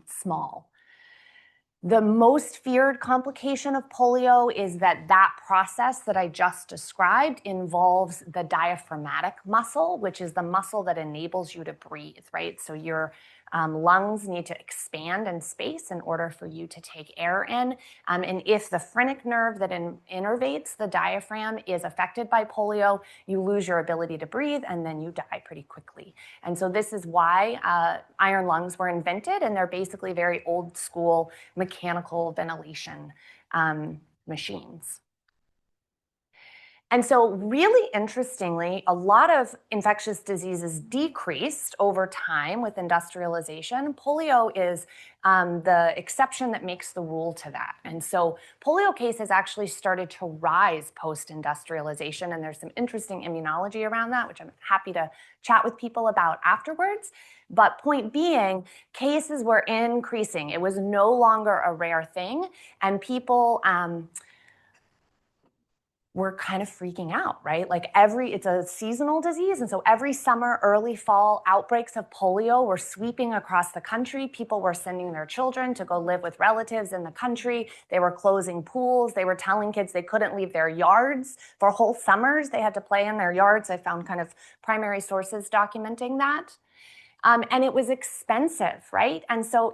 small. The most feared complication of polio is that process that I just described involves the diaphragmatic muscle, which is the muscle that enables you to breathe, right? So your lungs need to expand in space in order for you to take air in. And if the phrenic nerve that innervates the diaphragm is affected by polio, you lose your ability to breathe and then you die pretty quickly. And so this is why iron lungs were invented, and they're basically very old school mechanical ventilation machines. And so really interestingly, a lot of infectious diseases decreased over time with industrialization. Polio is the exception that makes the rule to that. And so polio cases actually started to rise post-industrialization, and there's some interesting immunology around that, which I'm happy to chat with people about afterwards. But point being, cases were increasing. It was no longer a rare thing, and people we're kind of freaking out, right? Like it's a seasonal disease. And so every summer, early fall, outbreaks of polio were sweeping across the country. People were sending their children to go live with relatives in the country. They were closing pools. They were telling kids they couldn't leave their yards for whole summers. They had to play in their yards. I found kind of primary sources documenting that. And it was expensive, right? And so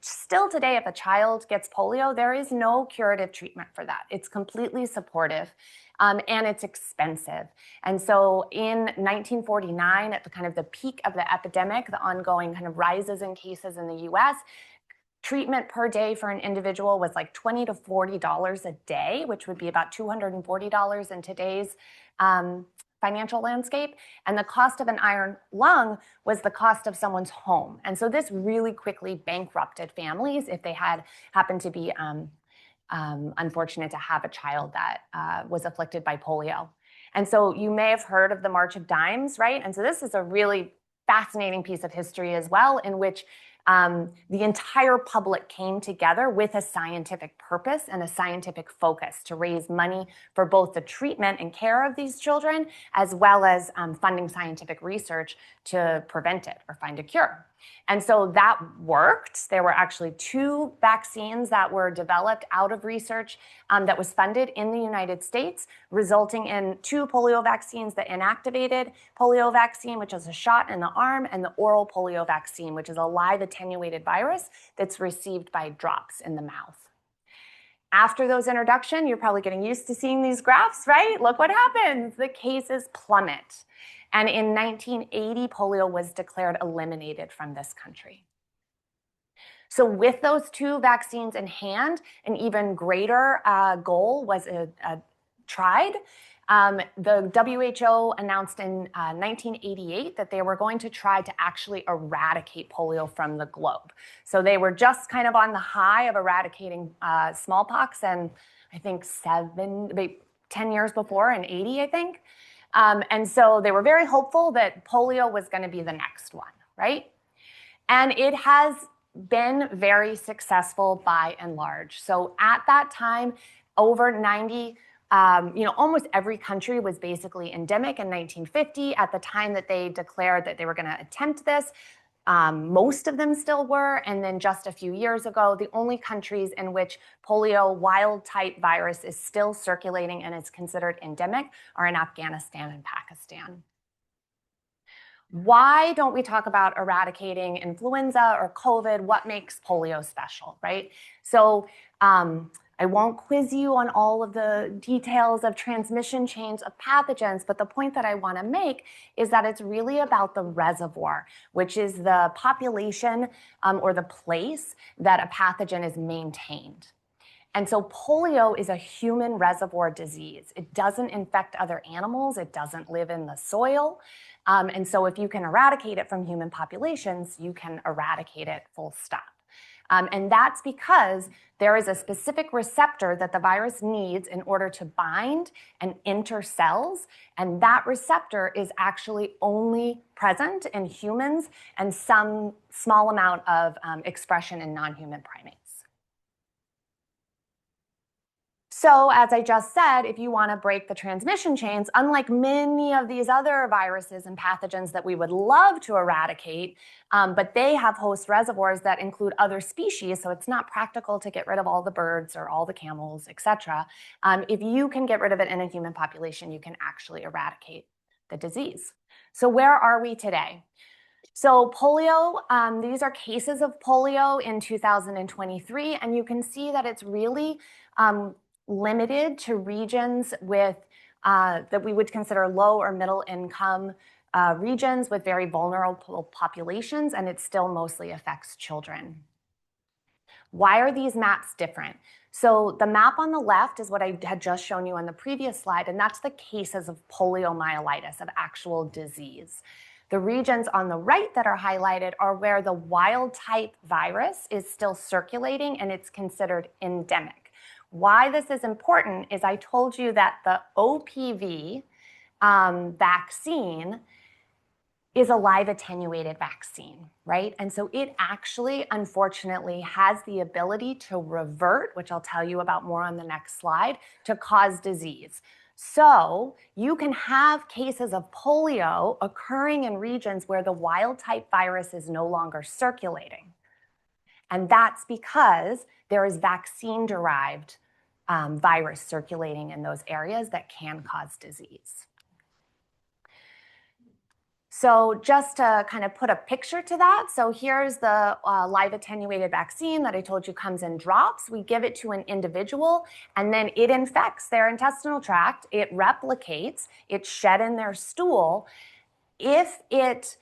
still today, if a child gets polio, there is no curative treatment for that. It's completely supportive, and it's expensive. And so in 1949, at the kind of the peak of the epidemic, the ongoing kind of rises in cases in the US, treatment per day for an individual was like $20 to $40 a day, which would be about $240 in today's financial landscape. And the cost of an iron lung was the cost of someone's home. And so this really quickly bankrupted families if they happened to be unfortunate to have a child that was afflicted by polio. And so you may have heard of the March of Dimes, right? And so this is a really fascinating piece of history as well, in which the entire public came together with a scientific purpose and a scientific focus to raise money for both the treatment and care of these children, as well as funding scientific research to prevent it or find a cure. And so that worked. There were actually 2 vaccines that were developed out of research that was funded in the United States, resulting in 2 polio vaccines: the inactivated polio vaccine, which is a shot in the arm, and the oral polio vaccine, which is a live attenuated virus that's received by drops in the mouth. After those introduction, you're probably getting used to seeing these graphs, right? Look what happens. The cases plummet. And in 1980, polio was declared eliminated from this country. So with those 2 vaccines in hand, an even greater goal was tried. The WHO announced in 1988 that they were going to try to actually eradicate polio from the globe. So they were just kind of on the high of eradicating smallpox, and I think 10 years before, in 80, I think. And so they were very hopeful that polio was going to be the next one, right? And it has been very successful by and large. So at that time, over 90, almost every country was basically endemic in 1950. At the time that they declared that they were going to attempt this, most of them still were. And then just a few years ago, the only countries in which polio wild-type virus is still circulating and is considered endemic are in Afghanistan and Pakistan. Why don't we talk about eradicating influenza or COVID? What makes polio special, right? So I won't quiz you on all of the details of transmission chains of pathogens, but the point that I want to make is that it's really about the reservoir, which is the population or the place that a pathogen is maintained. And so polio is a human reservoir disease. It doesn't infect other animals. It doesn't live in the soil. And so if you can eradicate it from human populations, you can eradicate it full stop. And that's because there is a specific receptor that the virus needs in order to bind and enter cells. And that receptor is actually only present in humans and some small amount of expression in non-human primates. So as I just said, if you want to break the transmission chains, unlike many of these other viruses and pathogens that we would love to eradicate, but they have host reservoirs that include other species, so it's not practical to get rid of all the birds or all the camels, etc. If you can get rid of it in a human population, you can actually eradicate the disease. So where are we today? So polio, these are cases of polio in 2023, and you can see that it's really limited to regions with that we would consider low or middle income regions with very vulnerable populations, and it still mostly affects children. Why are these maps different? So the map on the left is what I had just shown you on the previous slide, and that's the cases of poliomyelitis, of actual disease. The regions on the right that are highlighted are where the wild type virus is still circulating and it's considered endemic. Why this is important is I told you that the OPV vaccine is a live attenuated vaccine, right? And so it actually, unfortunately, has the ability to revert, which I'll tell you about more on the next slide, to cause disease. So you can have cases of polio occurring in regions where the wild type virus is no longer circulating. And that's because there is vaccine-derived virus circulating in those areas that can cause disease. So just to kind of put a picture to that, so here's the live attenuated vaccine that I told you comes in drops. We give it to an individual, and then it infects their intestinal tract. It replicates. It's shed in their stool. If it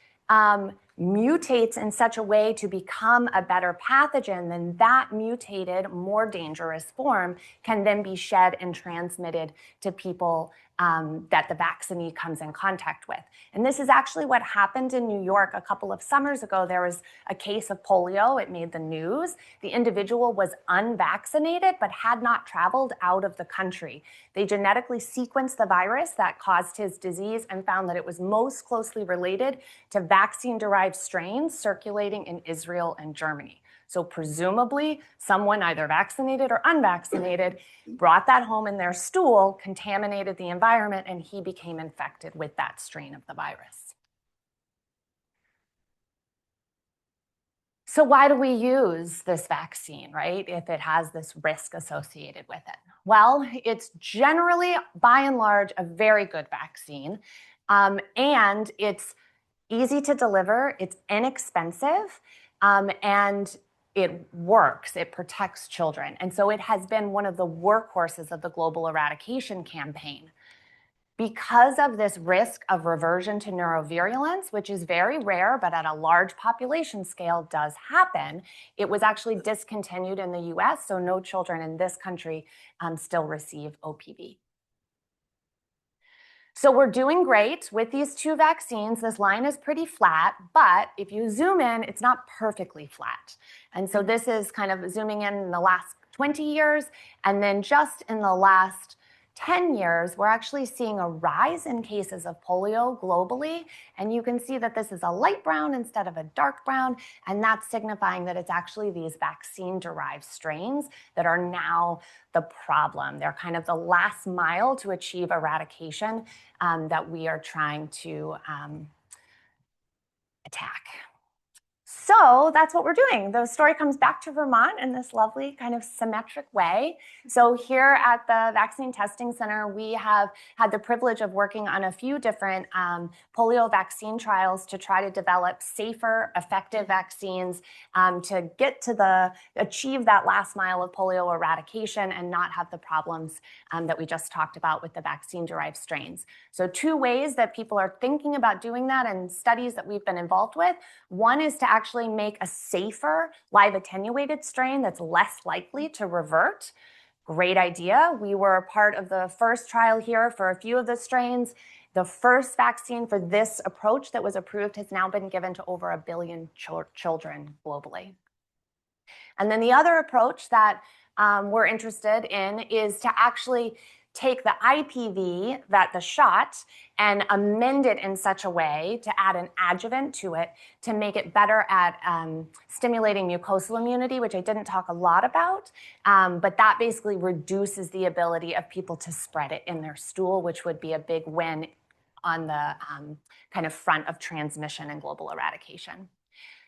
mutates in such a way to become a better pathogen, then that mutated, more dangerous form can then be shed and transmitted to people that the vaccinee comes in contact with. And this is actually what happened in New York a couple of summers ago. There was a case of polio. It made the news. The individual was unvaccinated but had not traveled out of the country. They genetically sequenced the virus that caused his disease and found that it was most closely related to vaccine-derived strains circulating in Israel and Germany. So presumably, someone either vaccinated or unvaccinated brought that home in their stool, contaminated the environment, and he became infected with that strain of the virus. So why do we use this vaccine, right, if it has this risk associated with it? Well, it's generally, by and large, a very good vaccine, and it's easy to deliver, it's inexpensive, and it works, it protects children. And so it has been one of the workhorses of the global eradication campaign. Because of this risk of reversion to neurovirulence, which is very rare, but at a large population scale does happen, it was actually discontinued in the US, so no children in this country still receive OPV. So we're doing great with these two vaccines. This line is pretty flat, but if you zoom in, it's not perfectly flat. And so this is kind of zooming in the last 20 years, and then just in the last 10 years, we're actually seeing a rise in cases of polio globally. And you can see that this is a light brown instead of a dark brown, and that's signifying that it's actually these vaccine-derived strains that are now the problem. They're kind of the last mile to achieve eradication that we are trying to attack. So that's what we're doing. The story comes back to Vermont in this lovely kind of symmetric way. So here at the Vaccine Testing Center, we have had the privilege of working on a few different polio vaccine trials to try to develop safer, effective vaccines to get to achieve that last mile of polio eradication and not have the problems that we just talked about with the vaccine-derived strains. So two ways that people are thinking about doing that and studies that we've been involved with. One is to actually make a safer live attenuated strain that's less likely to revert. Great idea. We were a part of the first trial here for a few of the strains. The first vaccine for this approach that was approved has now been given to over 1 billion children globally. And then the other approach that we're interested in is to actually take the IPV, the shot, and amend it in such a way to add an adjuvant to it to make it better at stimulating mucosal immunity, which I didn't talk a lot about, but that basically reduces the ability of people to spread it in their stool, which would be a big win on the kind of front of transmission and global eradication.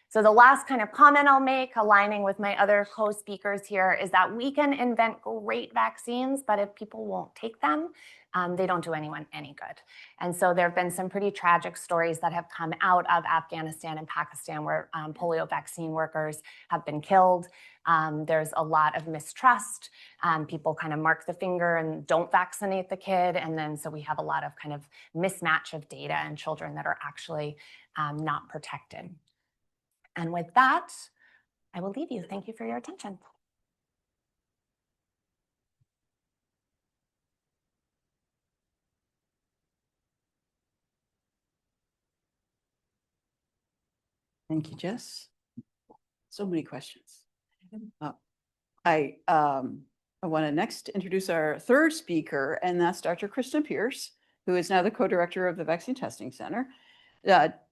So the last kind of comment I'll make, aligning with my other co-speakers here, is that we can invent great vaccines, but if people won't take them, they don't do anyone any good. And so there have been some pretty tragic stories that have come out of Afghanistan and Pakistan where polio vaccine workers have been killed. There's a lot of mistrust. People kind of mark the finger and don't vaccinate the kid. And then so we have a lot of kind of mismatch of data and children that are actually not protected. And with that, I will leave you. Thank you for your attention. Thank you, Jess. So many questions. I want to next introduce our third speaker, and that's Dr. Kristen Pierce, who is now the co-director of the Vaccine Testing Center.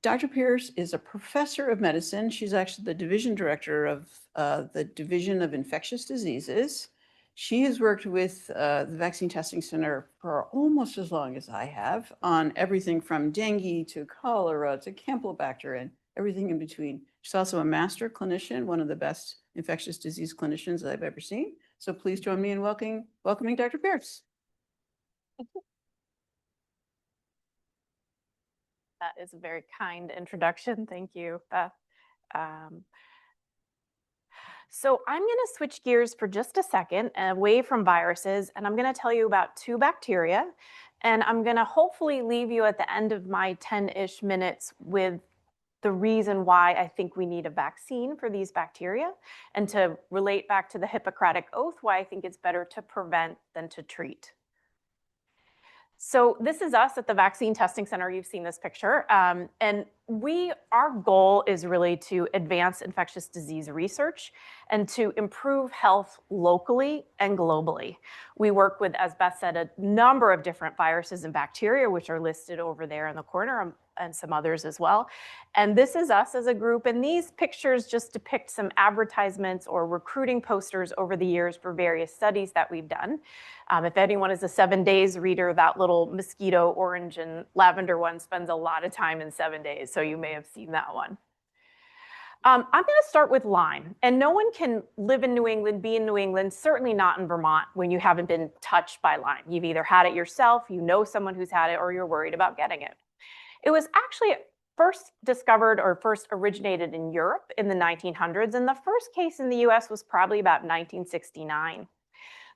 Dr. Pierce is a professor of medicine. She's actually the division director of the Division of Infectious Diseases. She has worked with the Vaccine Testing Center for almost as long as I have on everything from dengue to cholera to Campylobacter and everything in between. She's also a master clinician, one of the best infectious disease clinicians that I've ever seen. So please join me in welcoming Dr. Pierce. That is a very kind introduction. Thank you, Beth. So I'm going to switch gears for just a second away from viruses, and I'm going to tell you about 2 bacteria. And I'm going to hopefully leave you at the end of my 10-ish minutes with the reason why I think we need a vaccine for these bacteria, and to relate back to the Hippocratic Oath, why I think it's better to prevent than to treat. So this is us at the Vaccine Testing Center. You've seen this picture. And our goal is really to advance infectious disease research and to improve health locally and globally. We work with, as Beth said, a number of different viruses and bacteria, which are listed over there in the corner, and some others as well. And this is us as a group. And these pictures just depict some advertisements or recruiting posters over the years for various studies that we've done. If anyone is a 7 Days reader, that little mosquito orange and lavender one spends a lot of time in 7 Days. So you may have seen that one. I'm going to start with Lyme. And no one can live in New England, be in New England, certainly not in Vermont, when you haven't been touched by Lyme. You've either had it yourself, you know someone who's had it, or you're worried about getting it. It was actually first discovered or first originated in Europe in the 1900s, and the first case in the US was probably about 1969.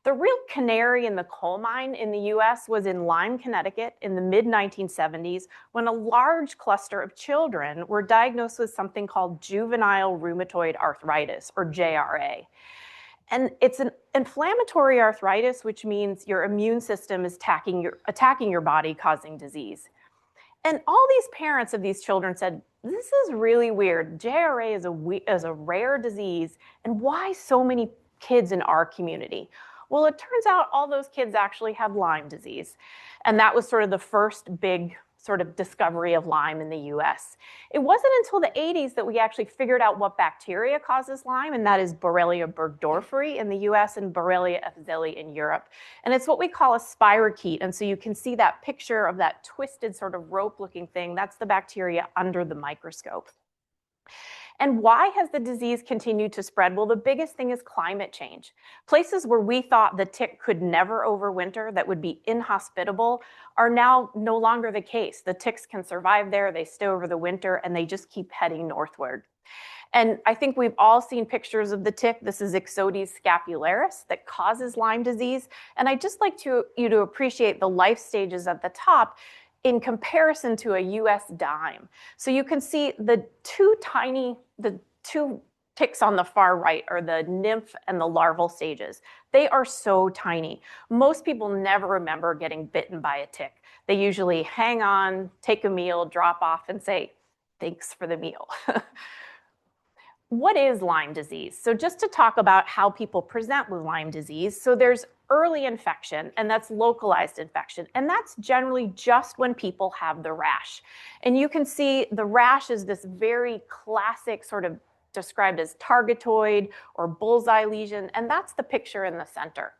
The real canary in the coal mine in the US was in Lyme, Connecticut in the mid-1970s, when a large cluster of children were diagnosed with something called juvenile rheumatoid arthritis, or JRA. And it's an inflammatory arthritis, which means your immune system is attacking your body, causing disease. And all these parents of these children said, this is really weird. JRA is a rare disease, and why so many kids in our community? Well, it turns out all those kids actually have Lyme disease. And that was sort of the first big sort of discovery of Lyme in the US. It wasn't until the 80s that we actually figured out what bacteria causes Lyme, and that is Borrelia burgdorferi in the US and Borrelia epizeli in Europe. And it's what we call a spirochete. And so you can see that picture of that twisted sort of rope-looking thing. That's the bacteria under the microscope. And why has the disease continued to spread? Well, the biggest thing is climate change. Places where we thought the tick could never overwinter, that would be inhospitable, are now no longer the case. The ticks can survive there, they stay over the winter, and they just keep heading northward. And I think we've all seen pictures of the tick. This is Ixodes scapularis that causes Lyme disease. And I'd just like you to appreciate the life stages at the top in comparison to a US dime. So you can see the two ticks on the far right are the nymph and the larval stages. They are so tiny. Most people never remember getting bitten by a tick. They usually hang on, take a meal, drop off, and say, thanks for the meal. What is Lyme disease? So just to talk about how people present with Lyme disease, so there's early infection, and that's localized infection, and that's generally just when people have the rash. And you can see the rash is this very classic sort of described as targetoid or bullseye lesion, and that's the picture in the center.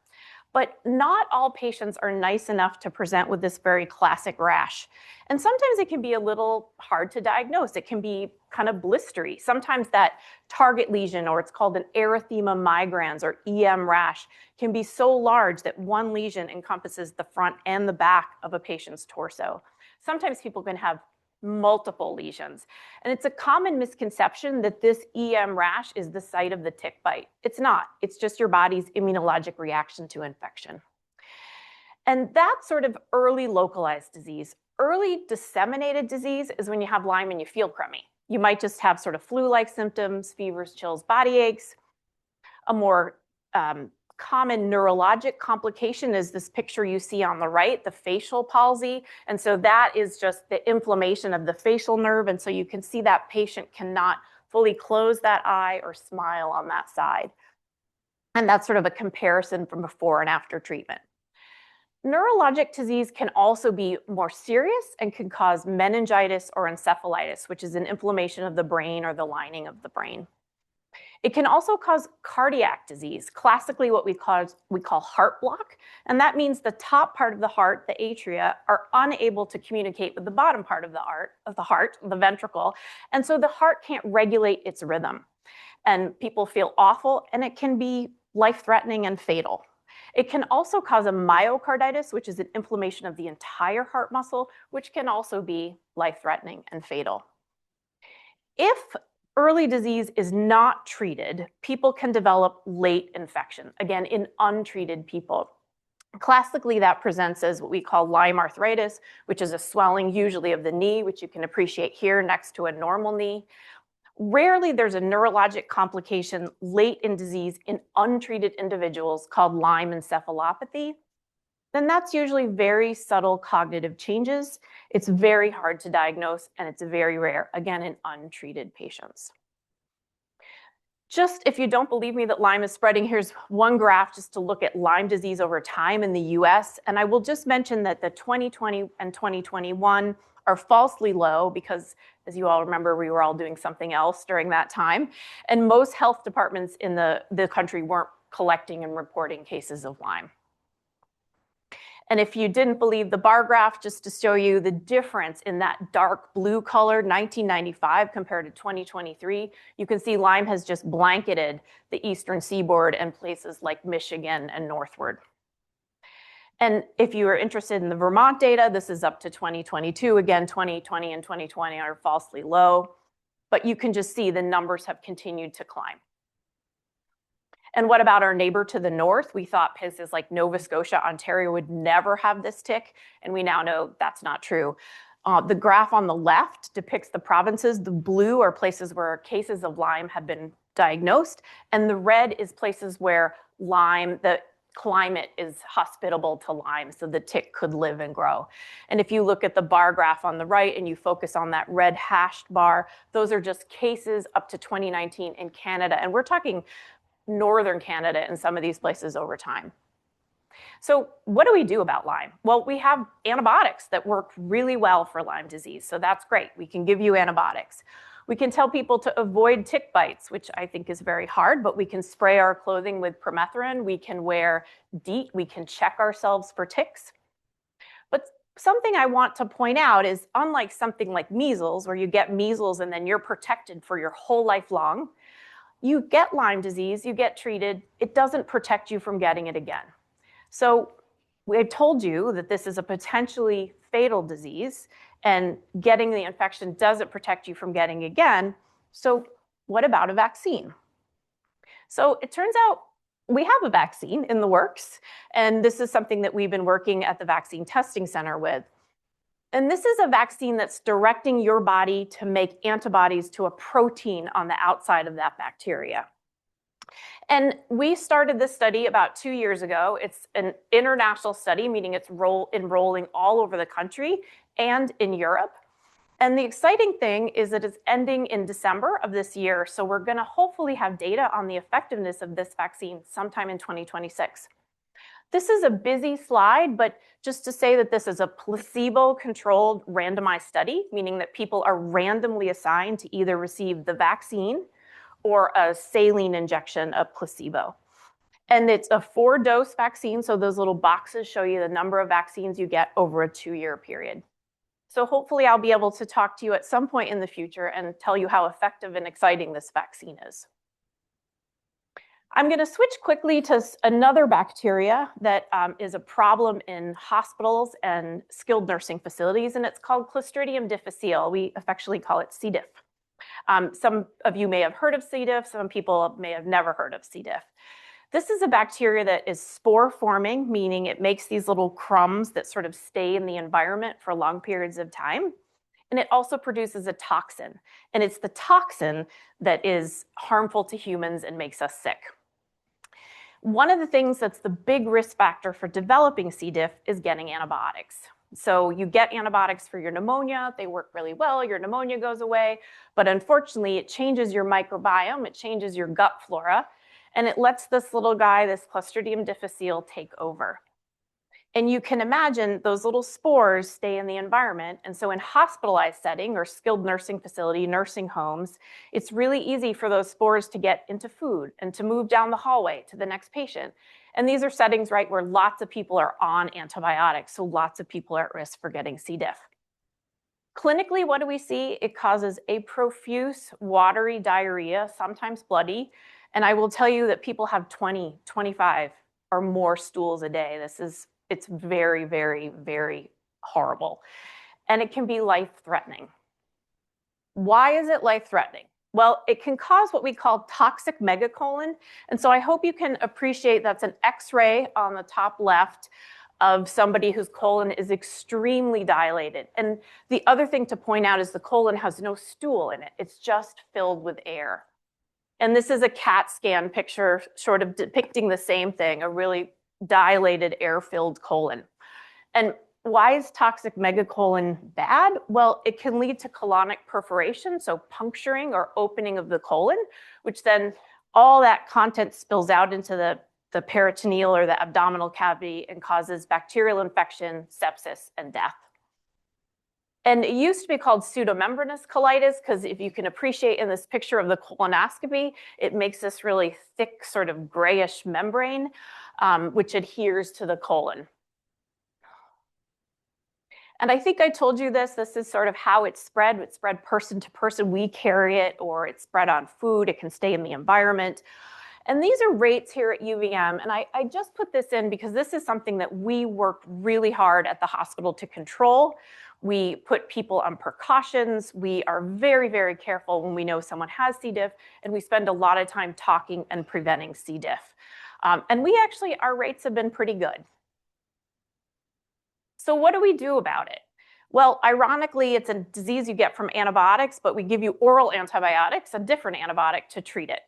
But not all patients are nice enough to present with this very classic rash. And sometimes it can be a little hard to diagnose. It can be kind of blistery. Sometimes that target lesion, or it's called an erythema migrans or EM rash, can be so large that one lesion encompasses the front and the back of a patient's torso. Sometimes people can have multiple lesions. And it's a common misconception that this EM rash is the site of the tick bite. It's not. It's just your body's immunologic reaction to infection. And that's sort of early localized disease. Early disseminated disease is when you have Lyme and you feel crummy. You might just have sort of flu-like symptoms, fevers, chills, body aches. A more common neurologic complication is this picture you see on the right, the facial palsy. And so that is just the inflammation of the facial nerve. And so you can see that patient cannot fully close that eye or smile on that side. And that's sort of a comparison from before and after treatment. Neurologic disease can also be more serious and can cause meningitis or encephalitis, which is an inflammation of the brain or the lining of the brain. It can also cause cardiac disease, classically what we call heart block, and that means the top part of the heart, the atria, are unable to communicate with the bottom part of the heart, the ventricle, and so the heart can't regulate its rhythm. And people feel awful, and it can be life-threatening and fatal. It can also cause a myocarditis, which is an inflammation of the entire heart muscle, which can also be life-threatening and fatal. If early disease is not treated, people can develop late infection, again, in untreated people. Classically, that presents as what we call Lyme arthritis, which is a swelling usually of the knee, which you can appreciate here next to a normal knee. Rarely there's a neurologic complication late in disease in untreated individuals called Lyme encephalopathy. then that's usually very subtle cognitive changes. It's very hard to diagnose, and it's very rare, again, in untreated patients. Just if you don't believe me that Lyme is spreading, here's one graph just to look at Lyme disease over time in the US. And I will just mention that the 2020 and 2021 are falsely low because, as you all remember, we were all doing something else during that time. And most health departments in the country weren't collecting and reporting cases of Lyme. And if you didn't believe the bar graph, just to show you the difference in that dark blue color, 1995 compared to 2023, you can see Lyme has just blanketed the eastern seaboard and places like Michigan and northward. And if you are interested in the Vermont data, this is up to 2022. Again, 2020 and 2020 are falsely low, but you can just see the numbers have continued to climb. And what about our neighbor to the north? We thought places like Nova Scotia, Ontario would never have this tick, and we now know that's not true. The graph on the left depicts the provinces. The blue are places where cases of Lyme have been diagnosed, and the red is places where Lyme, the climate is hospitable to Lyme, so the tick could live and grow. And if you look at the bar graph on the right and you focus on that red hashed bar, those are just cases up to 2019 in Canada, and we're talking northern Canada and some of these places over time. So what do we do about Lyme? Well, we have antibiotics that work really well for Lyme disease, so that's great. We can give you antibiotics. We can tell people to avoid tick bites, which I think is very hard, but we can spray our clothing with permethrin, we can wear DEET, we can check ourselves for ticks. But something I want to point out is, unlike something like measles, where you get measles and then you're protected for your whole life long, you get Lyme disease, you get treated, it doesn't protect you from getting it again. So we've told you that this is a potentially fatal disease, and getting the infection doesn't protect you from getting again. So what about a vaccine? So it turns out we have a vaccine in the works, and this is something that we've been working at the Vaccine Testing Center with. And this is a vaccine that's directing your body to make antibodies to a protein on the outside of that bacteria. And we started this study about 2 years ago. It's an international study, meaning it's enrolling all over the country and in Europe. And the exciting thing is that it's ending in December of this year. So we're going to hopefully have data on the effectiveness of this vaccine sometime in 2026. This is a busy slide, but just to say that this is a placebo-controlled randomized study, meaning that people are randomly assigned to either receive the vaccine or a saline injection of placebo. And it's a 4-dose vaccine, so those little boxes show you the number of vaccines you get over a 2-year period. So hopefully I'll be able to talk to you at some point in the future and tell you how effective and exciting this vaccine is. I'm going to switch quickly to another bacteria that is a problem in hospitals and skilled nursing facilities, and it's called Clostridium difficile. We affectionately call it C. diff. Some of you may have heard of C. diff. Some people may have never heard of C. diff. This is a bacteria that is spore forming, meaning it makes these little crumbs that sort of stay in the environment for long periods of time. And it also produces a toxin. And it's the toxin that is harmful to humans and makes us sick. One of the things that's the big risk factor for developing C. diff is getting antibiotics. So you get antibiotics for your pneumonia, they work really well, your pneumonia goes away, but unfortunately it changes your microbiome, it changes your gut flora, and it lets this little guy, this Clostridium difficile, take over. And you can imagine those little spores stay in the environment. And so in hospitalized setting or skilled nursing facility, nursing homes, it's really easy for those spores to get into food and to move down the hallway to the next patient. And these are settings, right, where lots of people are on antibiotics. So lots of people are at risk for getting C. diff. Clinically, what do we see? It causes a profuse, watery diarrhea, sometimes bloody. And I will tell you that people have 20, 25 or more stools a day. It's very, very, very horrible. And it can be life-threatening. Why is it life-threatening? Well, it can cause what we call toxic megacolon. And so I hope you can appreciate that's an X-ray on the top left of somebody whose colon is extremely dilated. And the other thing to point out is the colon has no stool in it. It's just filled with air. And this is a CAT scan picture sort of depicting the same thing, a really dilated air-filled colon. And why is toxic megacolon bad? Well, it can lead to colonic perforation, so puncturing or opening of the colon, which then all that content spills out into the peritoneal or the abdominal cavity and causes bacterial infection, sepsis, and death. And it used to be called pseudomembranous colitis because if you can appreciate in this picture of the colonoscopy, it makes this really thick sort of grayish membrane, which adheres to the colon. And I think I told you this is sort of how it's spread. It's spread person to person. We carry it, or it's spread on food. It can stay in the environment. And these are rates here at UVM. And I just put this in because this is something that we work really hard at the hospital to control. We put people on precautions. We are very, very careful when we know someone has C. diff, and we spend a lot of time talking and preventing C. diff. And our rates have been pretty good. So what do we do about it? Well, ironically, it's a disease you get from antibiotics, but we give you oral antibiotics, a different antibiotic to treat it.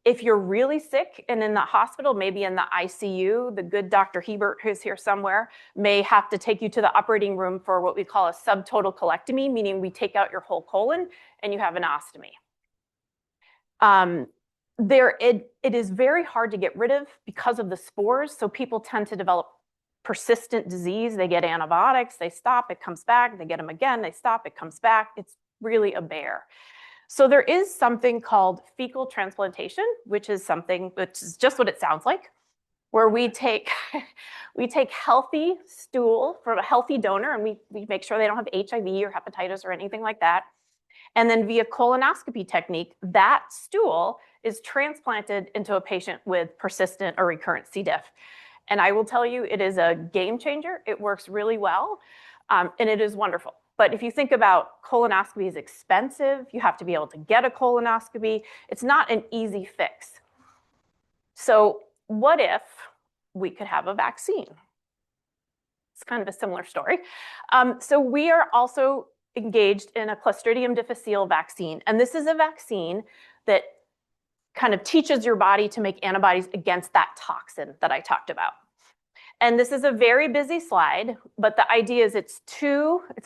If you're really sick and in the hospital, maybe in the ICU, the good Dr. Hebert, who's here somewhere, may have to take you to the operating room for what we call a subtotal colectomy, meaning we take out your whole colon and you have an ostomy. It is very hard to get rid of because of the spores, so people tend to develop persistent disease. They get antibiotics, they stop, it comes back, they get them again, they stop, it comes back. It's really a bear. So there is something called fecal transplantation, which is just what it sounds like, where we take healthy stool from a healthy donor, and we make sure they don't have HIV or hepatitis or anything like that. And then via colonoscopy technique, that stool is transplanted into a patient with persistent or recurrent C. diff. And I will tell you, it is a game changer. It works really well, and it is wonderful. But if you think about colonoscopy is expensive, you have to be able to get a colonoscopy. It's not an easy fix. So what if we could have a vaccine? It's kind of a similar story. So we are also engaged in a Clostridium difficile vaccine. And this is a vaccine that kind of teaches your body to make antibodies against that toxin that I talked about. And this is a very busy slide, but the idea is it's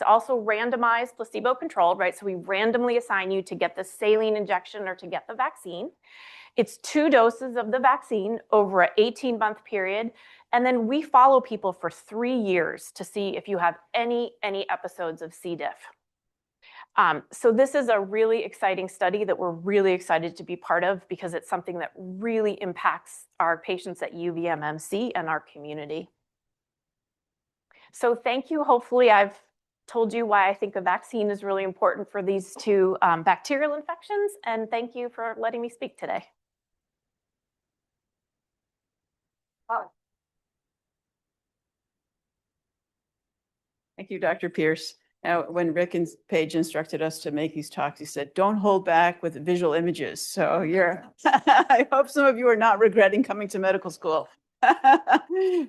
also randomized, placebo-controlled, right? So we randomly assign you to get the saline injection or to get the vaccine. It's 2 doses of the vaccine over an 18-month period. And then we follow people for 3 years to see if you have any episodes of C. diff. So this is a really exciting study that we're really excited to be part of because it's something that really impacts our patients at UVMMC and our community. So thank you. Hopefully I've told you why I think a vaccine is really important for these 2 bacterial infections, and thank you for letting me speak today. Thank you, Dr. Pierce. Now, when Rick and Paige instructed us to make these talks, he said, don't hold back with visual images. So I hope some of you are not regretting coming to medical school.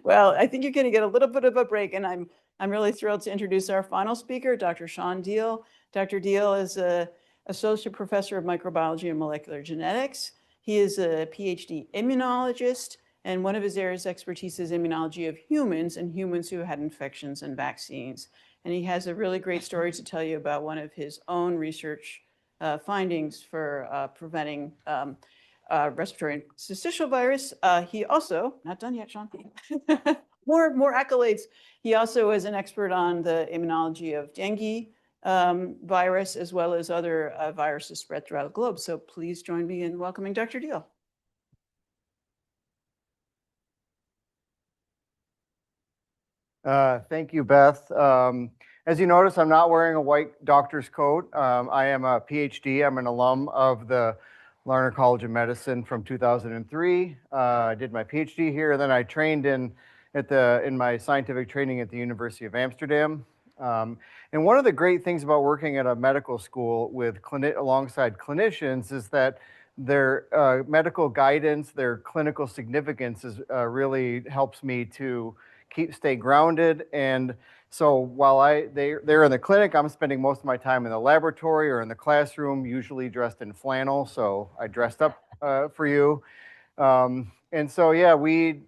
Well, I think you're going to get a little bit of a break, and I'm really thrilled to introduce our final speaker, Dr. Sean Deal. Dr. Deal is an associate professor of microbiology and molecular genetics. He is a PhD immunologist, and one of his areas of expertise is immunology of humans and humans who had infections and vaccines. And he has a really great story to tell you about one of his own research findings for preventing respiratory syncytial virus. He also, not done yet, Sean, more accolades. He also is an expert on the immunology of dengue virus, as well as other viruses spread throughout the globe. So please join me in welcoming Dr. Deal. Thank you, Beth. As you notice, I'm not wearing a white doctor's coat. I am a PhD. I'm an alum of the Larner College of Medicine from 2003. I did my PhD here, and then I trained in my scientific training at the University of Amsterdam. And one of the great things about working at a medical school with alongside clinicians is that their medical guidance, their clinical significance really helps me to stay grounded. And so while they're in the clinic, I'm spending most of my time in the laboratory or in the classroom, usually dressed in flannel. So I dressed up for you. And so, yeah, we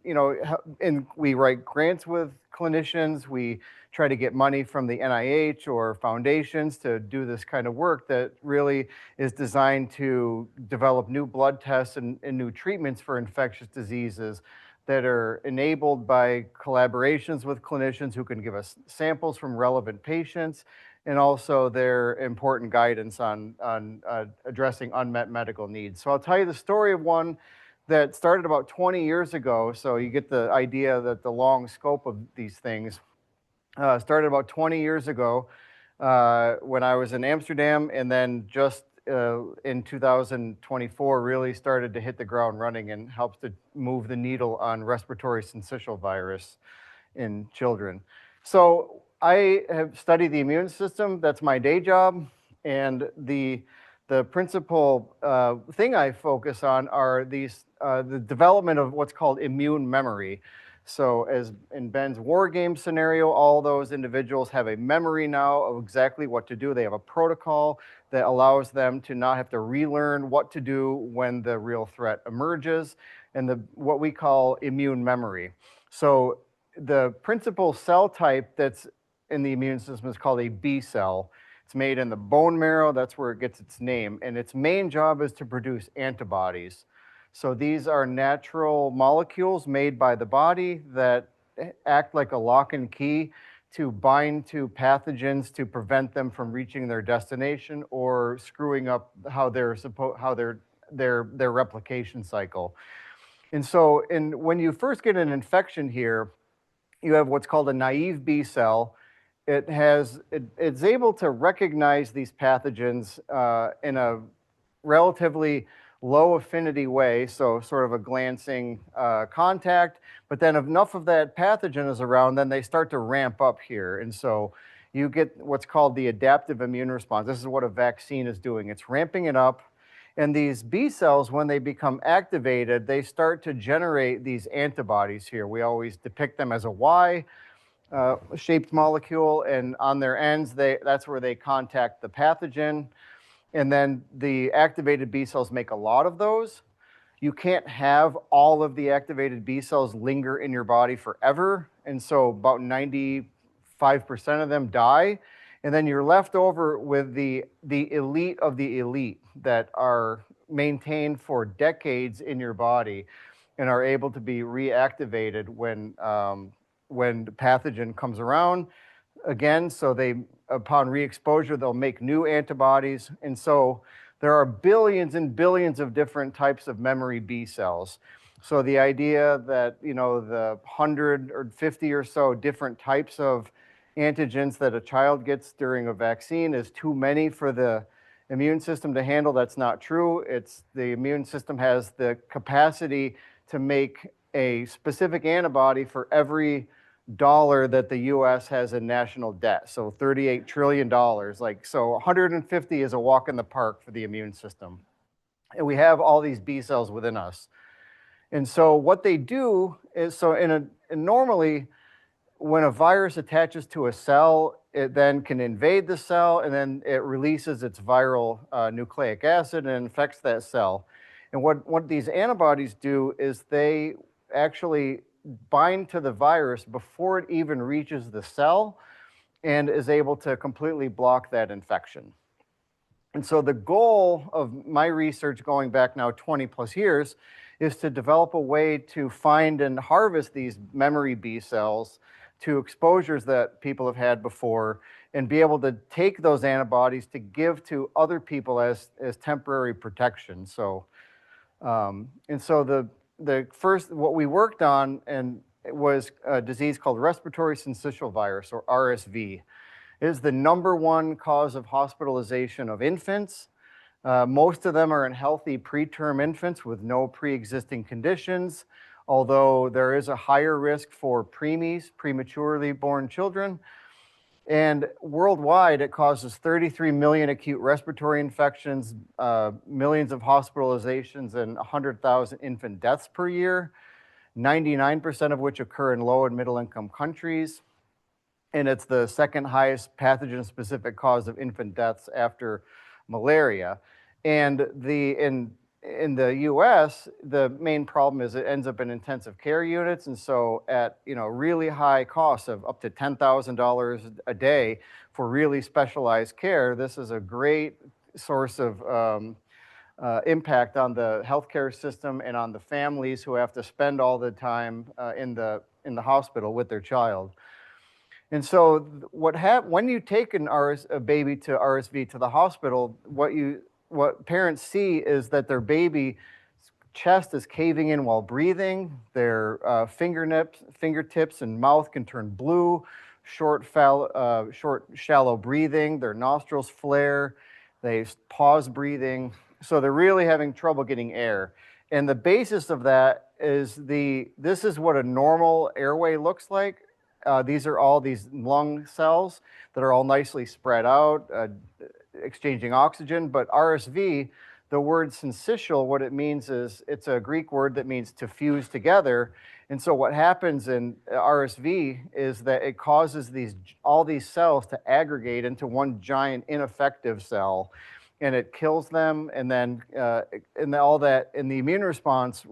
write grants with clinicians. We try to get money from the NIH or foundations to do this kind of work that really is designed to develop new blood tests and new treatments for infectious diseases that are enabled by collaborations with clinicians who can give us samples from relevant patients, and also their important guidance on addressing unmet medical needs. So I'll tell you the story of one that started about 20 years ago. So you get the idea that the long scope of these things started about 20 years ago when I was in Amsterdam, and then just in 2024 really started to hit the ground running and helps to move the needle on respiratory syncytial virus in children. So I have studied the immune system. That's my day job. And the principal thing I focus on are the development of what's called immune memory. So as in Ben's war game scenario, all those individuals have a memory now of exactly what to do. They have a protocol that allows them to not have to relearn what to do when the real threat emerges, and what we call immune memory. So the principal cell type that's in the immune system is called a B cell. It's made in the bone marrow. That's where it gets its name. And its main job is to produce antibodies. So these are natural molecules made by the body that act like a lock and key to bind to pathogens to prevent them from reaching their destination or screwing up how their replication cycle. And so when you first get an infection here, you have what's called a naive B cell. It's able to recognize these pathogens in a relatively low affinity way, so sort of a glancing contact, but then enough of that pathogen is around, then they start to ramp up here. And so you get what's called the adaptive immune response. This is what a vaccine is doing. It's ramping it up. And these B cells, when they become activated, they start to generate these antibodies here. We always depict them as a Y shaped molecule, and on their ends, that's where they contact the pathogen. And then the activated B cells make a lot of those. You can't have all of the activated B cells linger in your body forever. And so about 95% of them die. And then you're left over with the elite of the elite that are maintained for decades in your body and are able to be reactivated when the pathogen comes around again. So upon re-exposure, they'll make new antibodies. And so there are billions and billions of different types of memory B cells. So the idea that, the 100 or 50 or so different types of antigens that a child gets during a vaccine is too many for the immune system to handle, that's not true. The immune system has the capacity to make a specific antibody for every dollar that the US has in national debt. So $38 trillion. So 150 is a walk in the park for the immune system. And we have all these B cells within us. And so what they do is, normally when a virus attaches to a cell, it then can invade the cell, and then it releases its viral nucleic acid and infects that cell. And what these antibodies do is they actually bind to the virus before it even reaches the cell and is able to completely block that infection. And so the goal of my research going back now 20 plus years is to develop a way to find and harvest these memory B cells to exposures that people have had before and be able to take those antibodies to give to other people as temporary protection. So, the first, what we worked on was a disease called respiratory syncytial virus, or RSV. It is the #1 cause of hospitalization of infants. Most of them are in healthy preterm infants with no pre-existing conditions, although there is a higher risk for preemies, prematurely born children. And worldwide, it causes 33 million acute respiratory infections, millions of hospitalizations, and 100,000 infant deaths per year, 99% of which occur in low and middle income countries. And it's the second highest pathogen-specific cause of infant deaths after malaria. And in the US, the main problem is it ends up in intensive care units. And so at, really high costs of up to $10,000 a day for really specialized care, this is a great source of impact on the healthcare system and on the families who have to spend all the time in the hospital with their child. And so when you take a baby to RSV to the hospital, what parents see is that their baby's chest is caving in while breathing. Their fingertips and mouth can turn blue, short, shallow breathing. Their nostrils flare. They pause breathing. So they're really having trouble getting air. And the basis of that is this is what a normal airway looks like. These are all these lung cells that are all nicely spread out, exchanging oxygen. But RSV, the word syncytial, what it means is it's a Greek word that means to fuse together. And so what happens in RSV is that it causes all these cells to aggregate into one giant ineffective cell, and it kills them. And then all that in the immune response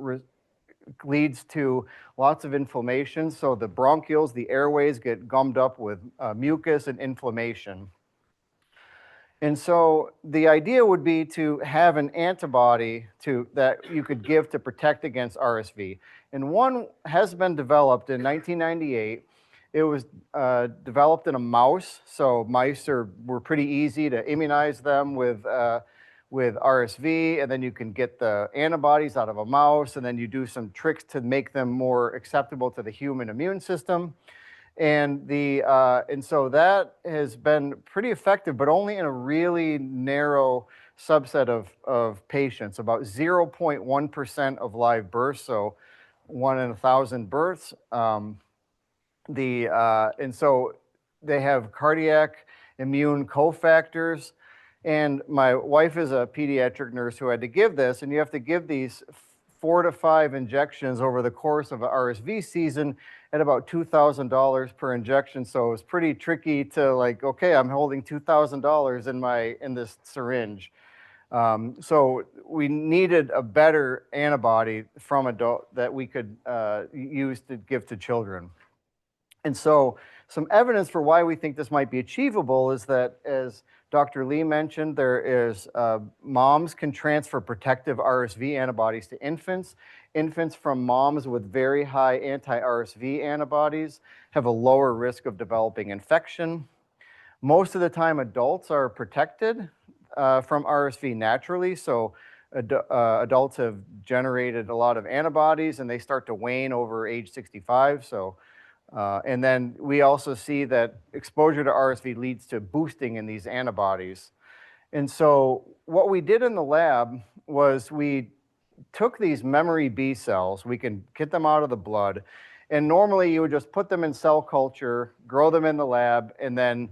leads to lots of inflammation. So the bronchioles, the airways get gummed up with mucus and inflammation. And so the idea would be to have an antibody that you could give to protect against RSV. And one has been developed in 1998. It was developed in a mouse. So mice were pretty easy to immunize them with RSV, and then you can get the antibodies out of a mouse, and then you do some tricks to make them more acceptable to the human immune system. And so that has been pretty effective, but only in a really narrow subset of patients, about 0.1% of live births, so 1 in 1,000 births. And so they have cardiac immune cofactors. And my wife is a pediatric nurse who had to give this, and you have to give these 4 to 5 injections over the course of an RSV season at about $2,000 per injection. So it was pretty tricky to okay, I'm holding $2,000 in this syringe. So we needed a better antibody from adult that we could use to give to children. And so some evidence for why we think this might be achievable is that, as Dr. Lee mentioned, there is moms can transfer protective RSV antibodies to infants. Infants from moms with very high anti-RSV antibodies have a lower risk of developing infection. Most of the time, adults are protected from RSV naturally. So adults have generated a lot of antibodies, and they start to wane over age 65. And then we also see that exposure to RSV leads to boosting in these antibodies. And so what we did in the lab was we took these memory B cells, we can get them out of the blood, and normally you would just put them in cell culture, grow them in the lab, and then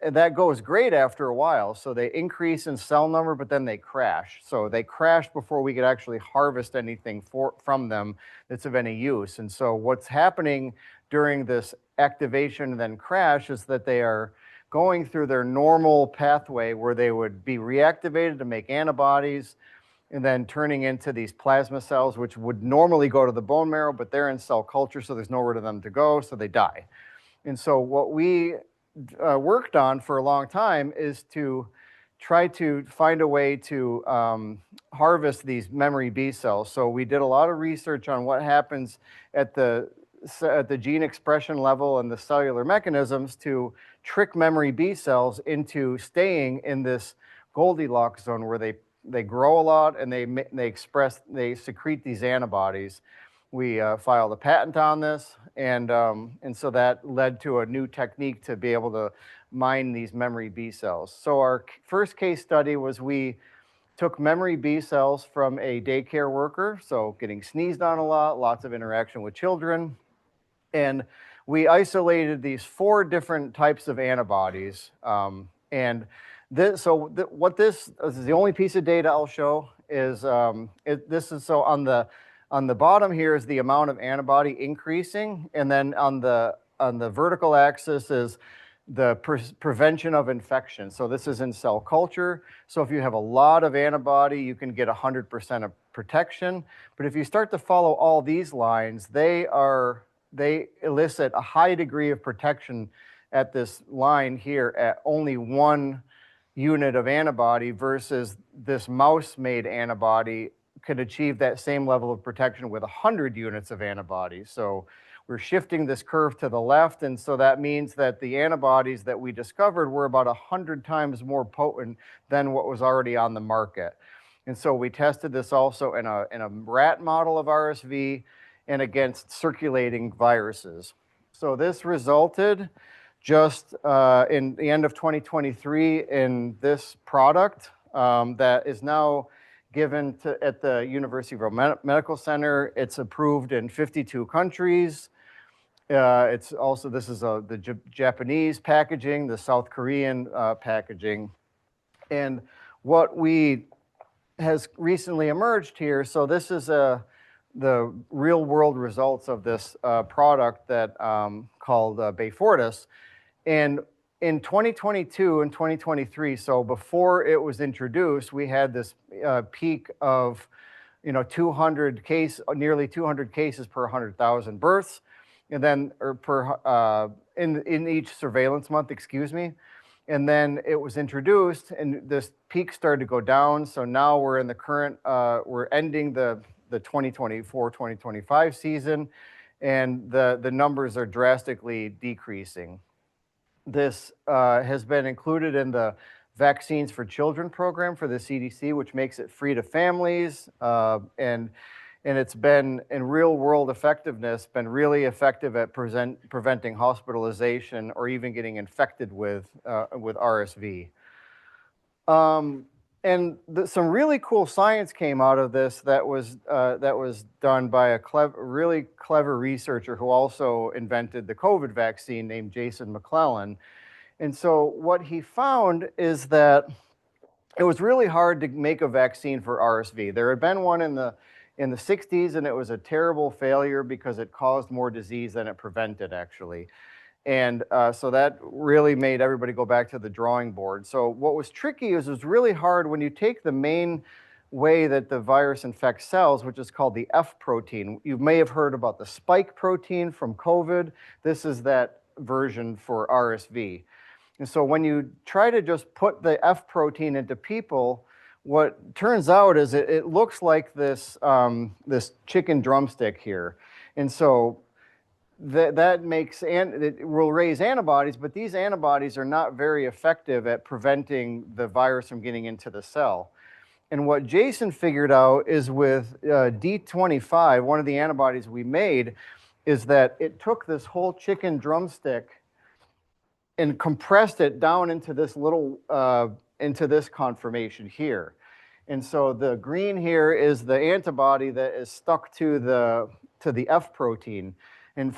that goes great after a while. So they increase in cell number, but then they crash. So they crash before we could actually harvest anything from them that's of any use. And so what's happening during this activation and then crash is that they are going through their normal pathway where they would be reactivated to make antibodies and then turning into these plasma cells, which would normally go to the bone marrow, but they're in cell culture, so there's nowhere to them to go, so they die. And so what we worked on for a long time is to try to find a way to harvest these memory B cells. So we did a lot of research on what happens at the gene expression level and the cellular mechanisms to trick memory B cells into staying in this Goldilocks zone where they grow a lot and they secrete these antibodies. We filed a patent on this, and so that led to a new technique to be able to mine these memory B cells. So our first case study was we took memory B cells from a daycare worker, so getting sneezed on a lot, lots of interaction with children, and we isolated these 4 different types of antibodies. This is the only piece of data I'll show is so on the bottom here is the amount of antibody increasing, and then on the vertical axis is prevention of infection. So this is in cell culture. So if you have a lot of antibody, you can get 100% of protection. But if you start to follow all these lines, they elicit a high degree of protection at this line here at only 1 unit of antibody versus this mouse-made antibody could achieve that same level of protection with 100 units of antibody. So we're shifting this curve to the left, and so that means that the antibodies that we discovered were about 100 times more potent than what was already on the market. And so we tested this also in a rat model of RSV and against circulating viruses. So this resulted just in the end of 2023 in this product that is now given at the University of Vermont Medical Center. It's approved in 52 countries. It's also, this is the Japanese packaging, the South Korean packaging. And what has recently emerged here, so this is the real world results of this product that called Beyfortus. And in 2022 and 2023, so before it was introduced, we had this peak of, 200 nearly 200 cases per 100,000 births, and then in each surveillance month, excuse me. And then it was introduced, and this peak started to go down. So now we're in the current, we're ending the 2024-2025 season, and the numbers are drastically decreasing. This has been included in the Vaccines for Children program for the CDC, which makes it free to families, and it's been, in real world effectiveness, been really effective at preventing hospitalization or even getting infected with RSV. And some really cool science came out of this that was done by a really clever researcher who also invented the COVID vaccine named Jason McClellan. And so what he found is that it was really hard to make a vaccine for RSV. There had been one in the 60s, and it was a terrible failure because it caused more disease than it prevented, actually. And so that really made everybody go back to the drawing board. So what was tricky is it was really hard when you take the main way that the virus infects cells, which is called the F protein. You may have heard about the spike protein from COVID. This is that version for RSV. And so when you try to just put the F protein into people, what turns out is it looks like this, this chicken drumstick here. And so that makes, it will raise antibodies, but these antibodies are not very effective at preventing the virus from getting into the cell. And what Jason figured out is with D25, one of the antibodies we made, is that it took this whole chicken drumstick and compressed it down into this little, into this conformation here. And so the green here is the antibody that is stuck to the F protein and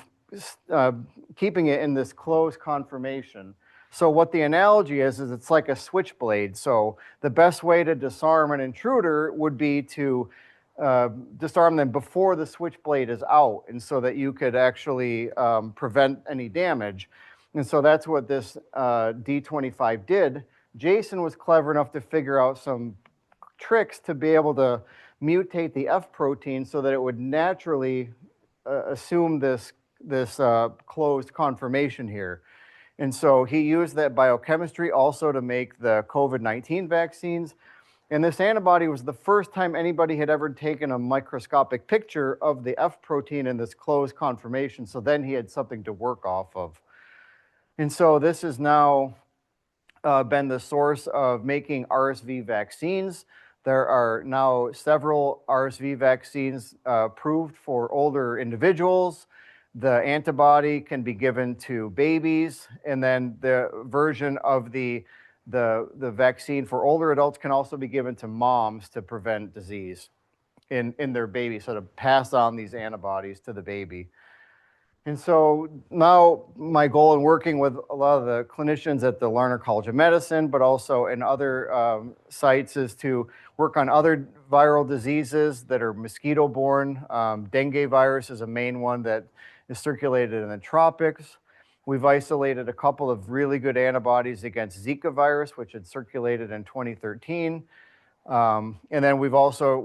keeping it in this closed conformation. So what the analogy is it's like a switchblade. So the best way to disarm an intruder would be to disarm them before the switchblade is out, and so that you could actually prevent any damage. And so that's what this D25 did. Jason was clever enough to figure out some tricks to be able to mutate the F protein so that it would naturally assume this closed conformation here. And so he used that biochemistry also to make the COVID-19 vaccines. And this antibody was the first time anybody had ever taken a microscopic picture of the F protein in this closed conformation. So then he had something to work off of. And so this has now been the source of making RSV vaccines. There are now several RSV vaccines approved for older individuals. The antibody can be given to babies, and then the version of the vaccine for older adults can also be given to moms to prevent disease in their baby, so to pass on these antibodies to the baby. And so now my goal in working with a lot of the clinicians at the Larner College of Medicine, but also in other sites, is to work on other viral diseases that are mosquito-borne. Dengue virus is a main one that is circulated in the tropics. We've isolated a couple of really good antibodies against Zika virus, which had circulated in 2013. And then we've also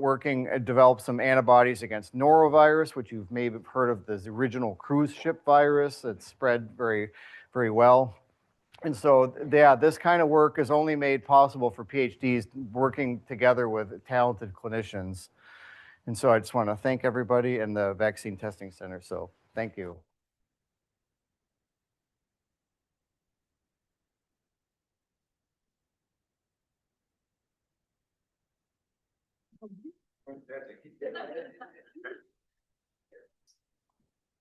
developed some antibodies against norovirus, which you've maybe heard of, the original cruise ship virus that spread very, very well. And so, yeah, this kind of work is only made possible for PhDs working together with talented clinicians. And so I just want to thank everybody in the Vaccine Testing Center. So thank you.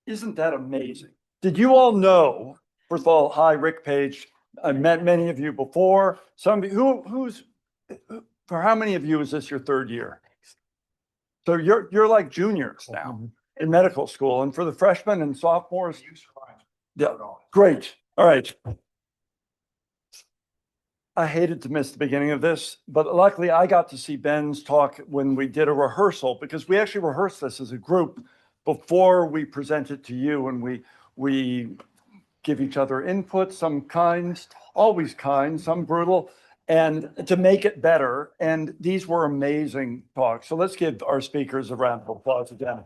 Isn't that amazing? Did you all know, first of all, hi, Rick Page. I met many of you before. Some of you, for how many of you is this your third year? So you're like juniors now in medical school. And for the freshmen and sophomores, yeah, great. All right. I hated to miss the beginning of this, but luckily I got to see Ben's talk when we did a rehearsal, because we actually rehearsed this as a group before we present it to you, and we give each other input, some kind, always kind, some brutal, and to make it better. And these were amazing talks. So let's give our speakers a round of applause again.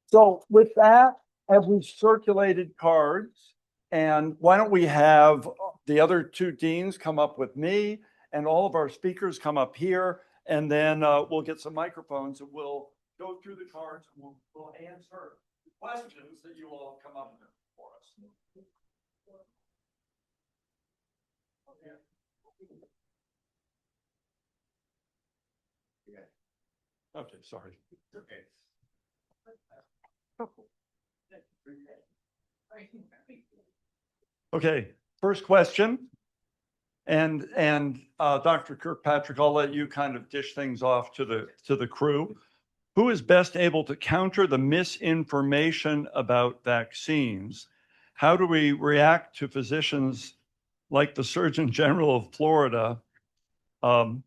So with that, have we circulated cards? And why don't we have the other two deans come up with me, and all of our speakers come up here, and then we'll get some microphones and we'll go through the cards and we'll answer questions that you all come up with for us. Okay, sorry. Okay. Okay, first question. And Dr. Kirkpatrick, I'll let you kind of dish things off to the crew. Who is best able to counter the misinformation about vaccines? How do we react to physicians like the Surgeon General of Florida? And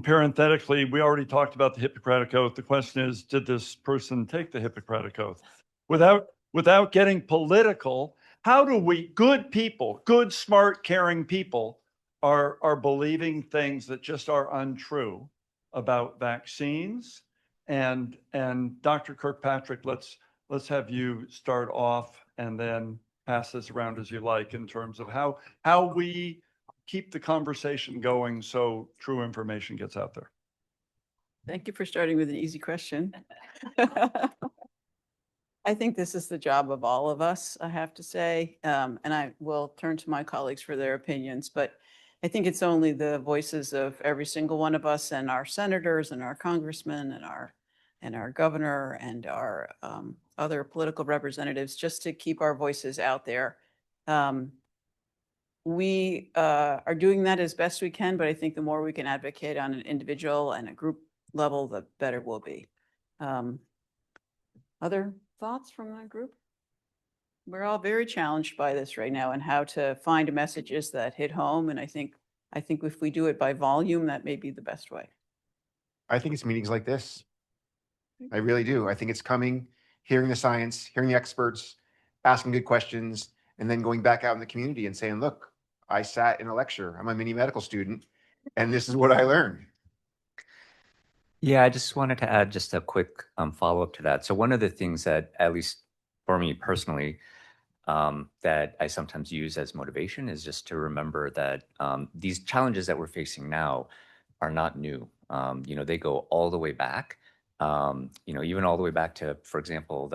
parenthetically, we already talked about the Hippocratic Oath. The question is, did this person take the Hippocratic Oath? Without getting political, how do we, good people, good, smart, caring people, are believing things that just are untrue about vaccines? And Dr. Kirkpatrick, let's have you start off and then pass this around as you like, in terms of how we keep the conversation going so true information gets out there. Thank you for starting with an easy question. I think this is the job of all of us, I have to say, and I will turn to my colleagues for their opinions, but I think it's only the voices of every single one of us, and our senators and our congressmen and our governor and our other political representatives, just to keep our voices out there. We are doing that as best we can, but I think the more we can advocate on an individual and a group level, the better we'll be. Other thoughts from that group? We're all very challenged by this right now, and how to find messages that hit home. And I think if we do it by volume, that may be the best way. I think it's meetings like this. I really do. I think it's coming, hearing the science, hearing the experts, asking good questions, and then going back out in the community and saying, look, I sat in a lecture. I'm a mini medical student, and this is what I learned. Yeah, I just wanted to add just a quick follow-up to that. So one of the things that, at least for me personally, that I sometimes use as motivation is just to remember that these challenges that we're facing now are not new. They go all the way back, even all the way back to, for example,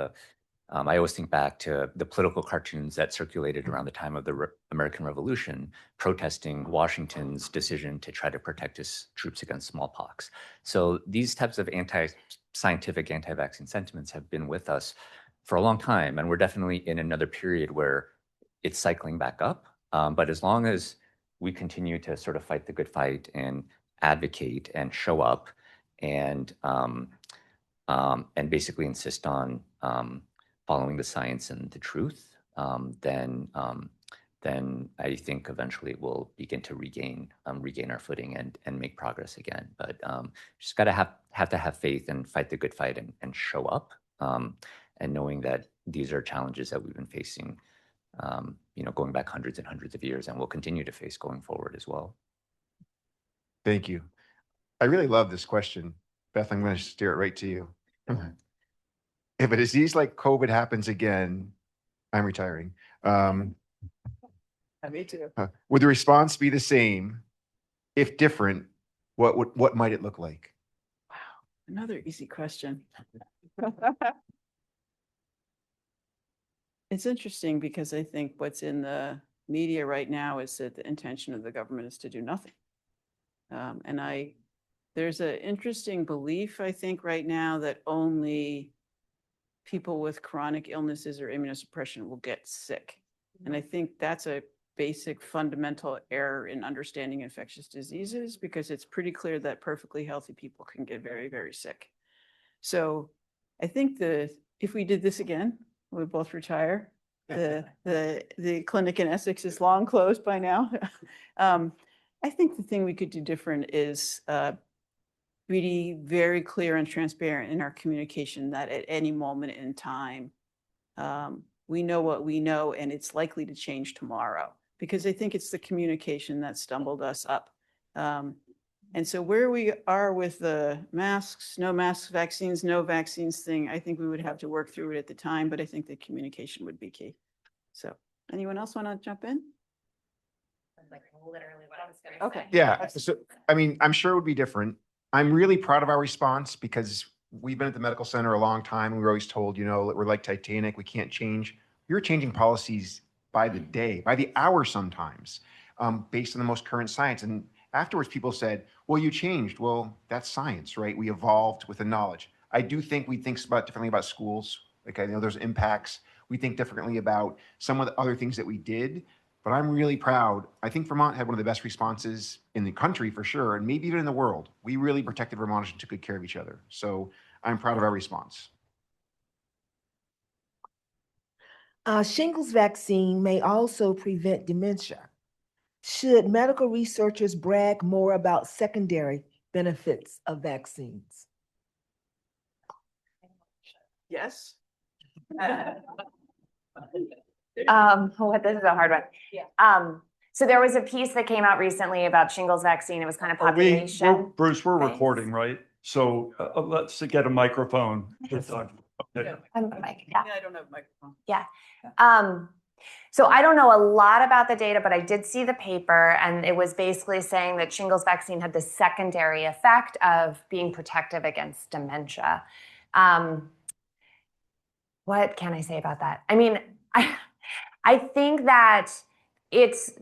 I always think back to the political cartoons that circulated around the time of the American Revolution, protesting Washington's decision to try to protect his troops against smallpox. So these types of anti-scientific, anti-vaccine sentiments have been with us for a long time, and we're definitely in another period where it's cycling back up. But as long as we continue to sort of fight the good fight and advocate and show up and basically insist on following the science and the truth, then I think eventually we'll begin to regain our footing and make progress again. But just got to have faith and fight the good fight and show up. and knowing that these are challenges that we've been facing, going back hundreds and hundreds of years and will continue to face going forward as well. Thank you. I really love this question. Beth, I'm going to steer it right to you. If a disease like COVID happens again, I'm retiring. Me too. Would the response be the same? If different, what might it look like? Wow, another easy question. It's interesting because I think what's in the media right now is that the intention of the government is to do nothing. There's an interesting belief, I think, right now that only people with chronic illnesses or immunosuppression will get sick. And I think that's a basic fundamental error in understanding infectious diseases, because it's pretty clear that perfectly healthy people can get very, very sick. So I think if we did this again, we'd both retire. The clinic in Essex is long closed by now. I think the thing we could do different is really very clear and transparent in our communication that at any moment in time, we know what we know, and it's likely to change tomorrow, because I think it's the communication that stumbled us up. And so where we are with the masks, no masks, vaccines, no vaccines thing, I think we would have to work through it at the time, but I think the communication would be key. So anyone else want to jump in? Like literally what I was going Okay. say. Yeah. So, I mean, I'm sure it would be different. I'm really proud of our response because we've been at the medical center a long time and we were always told, we're like Titanic, we can't change. You're changing policies by the day, by the hour sometimes, based on the most current science. And afterwards, people said, well, you changed. Well, that's science, right? We evolved with the knowledge. I do think we think differently about schools. Like, I know there's impacts. We think differently about some of the other things that we did, but I'm really proud. I think Vermont had one of the best responses in the country for sure, and maybe even in the world. We really protected Vermonters and took good care of each other. So I'm proud of our response. Shingles vaccine may also prevent dementia. Should medical researchers brag more about secondary benefits of vaccines? Yes. This is a hard one. Yeah. So there was a piece that came out recently about shingles vaccine. It was kind of population. Bruce, we're based. recording, right? So let's get a microphone. Okay. Yeah. I don't have a microphone. Yeah. So I don't know a lot about the data, but I did see the paper, and it was basically saying that shingles vaccine had the secondary effect of being protective against dementia. What can I say about that? I mean, I think that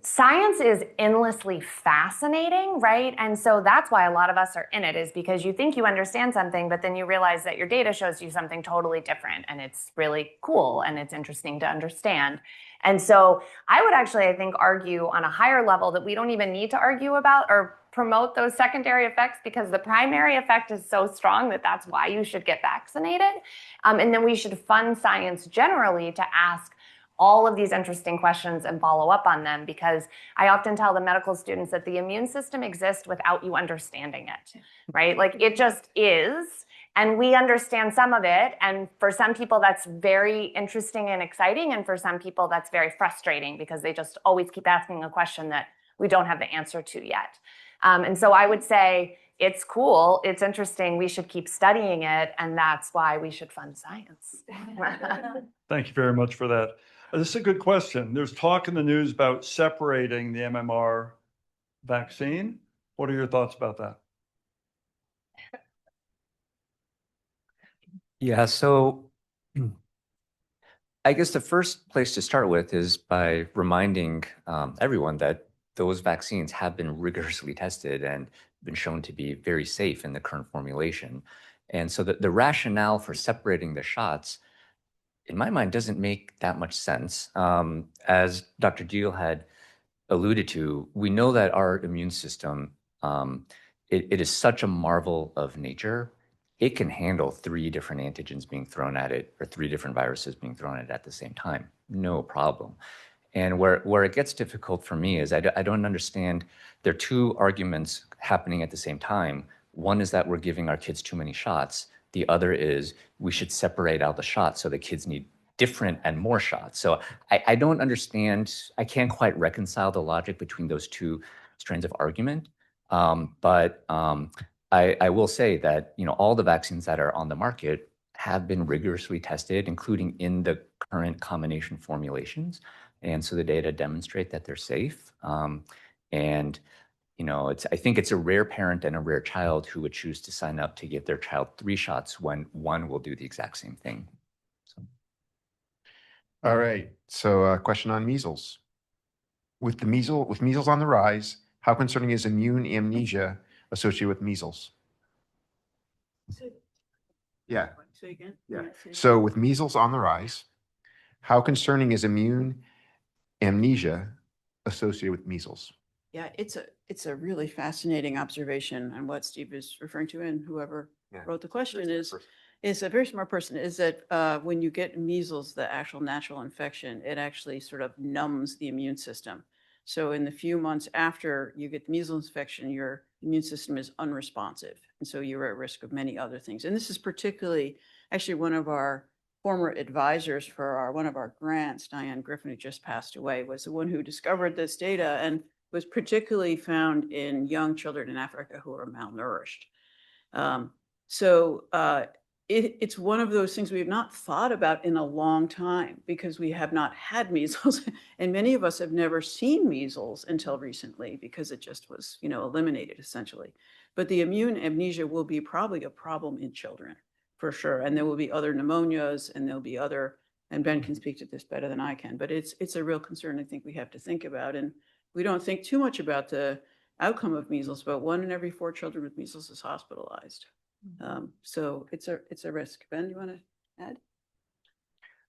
science is endlessly fascinating, right? And so that's why a lot of us are in it, is because you think you understand something, but then you realize that your data shows you something totally different, and it's really cool and it's interesting to understand. And so I would actually, I think, argue on a higher level that we don't even need to argue about or promote those secondary effects, because the primary effect is so strong that that's why you should get vaccinated. And then we should fund science generally to ask all of these interesting questions and follow up on them, because I often tell the medical students that the immune system exists without you understanding it, right? Like, it just is, and we understand some of it. And for some people that's very interesting and exciting. And for some people that's very frustrating, because they just always keep asking a question that we don't have the answer to yet. And so I would say it's cool, it's interesting, we should keep studying it, and that's why we should fund science. Thank you very much for that. This is a good question. There's talk in the news about separating the MMR vaccine. What are your thoughts about that? Yeah, so I guess the first place to start with is by reminding everyone that those vaccines have been rigorously tested and been shown to be very safe in the current formulation. And so the rationale for separating the shots, in my mind, doesn't make that much sense. As Dr. Deal had alluded to, we know that our immune system, it is such a marvel of nature. It can handle 3 different antigens being thrown at it, or 3 different viruses being thrown at it at the same time. No problem. And where it gets difficult for me is I don't understand. There are 2 arguments happening at the same time. One is that we're giving our kids too many shots. The other is we should separate out the shots so the kids need different and more shots. So I don't understand, I can't quite reconcile the logic between those two strands of argument. But I will say that, you know, all the vaccines that are on the market have been rigorously tested, including in the current combination formulations. And so the data demonstrate that they're safe. And you know, I think it's a rare parent and a rare child who would choose to sign up to give their child 3 shots when one will do the exact same thing. So. All right. So a question on measles. With measles on the rise, how concerning is immune amnesia associated with measles? Yeah. Say again? Yeah. So with measles on the rise, how concerning is immune amnesia associated with measles? Yeah, it's a really fascinating observation, and what Steve is referring to, and whoever Yeah. wrote the question is a very smart person, is that when you get measles, the actual natural infection, it actually sort of numbs the immune system. So in the few months after you get the measles infection, your immune system is unresponsive. And so you're at risk of many other things. And this is particularly, actually, one of our former advisors for one of our grants, Diane Griffin, who just passed away, was the one who discovered this data, and was particularly found in young children in Africa who are malnourished. It's one of those things we have not thought about in a long time, because we have not had measles, and many of us have never seen measles until recently, because it just was, you know, eliminated essentially. But the immune amnesia will be probably a problem in children for sure, and there will be other pneumonias, and there'll be other, and Ben can speak to this better than I can, but it's a real concern I think we have to think about. And we don't think too much about the outcome of measles, but 1 in every 4 children with measles is hospitalized. So it's a risk. Ben, you want to add?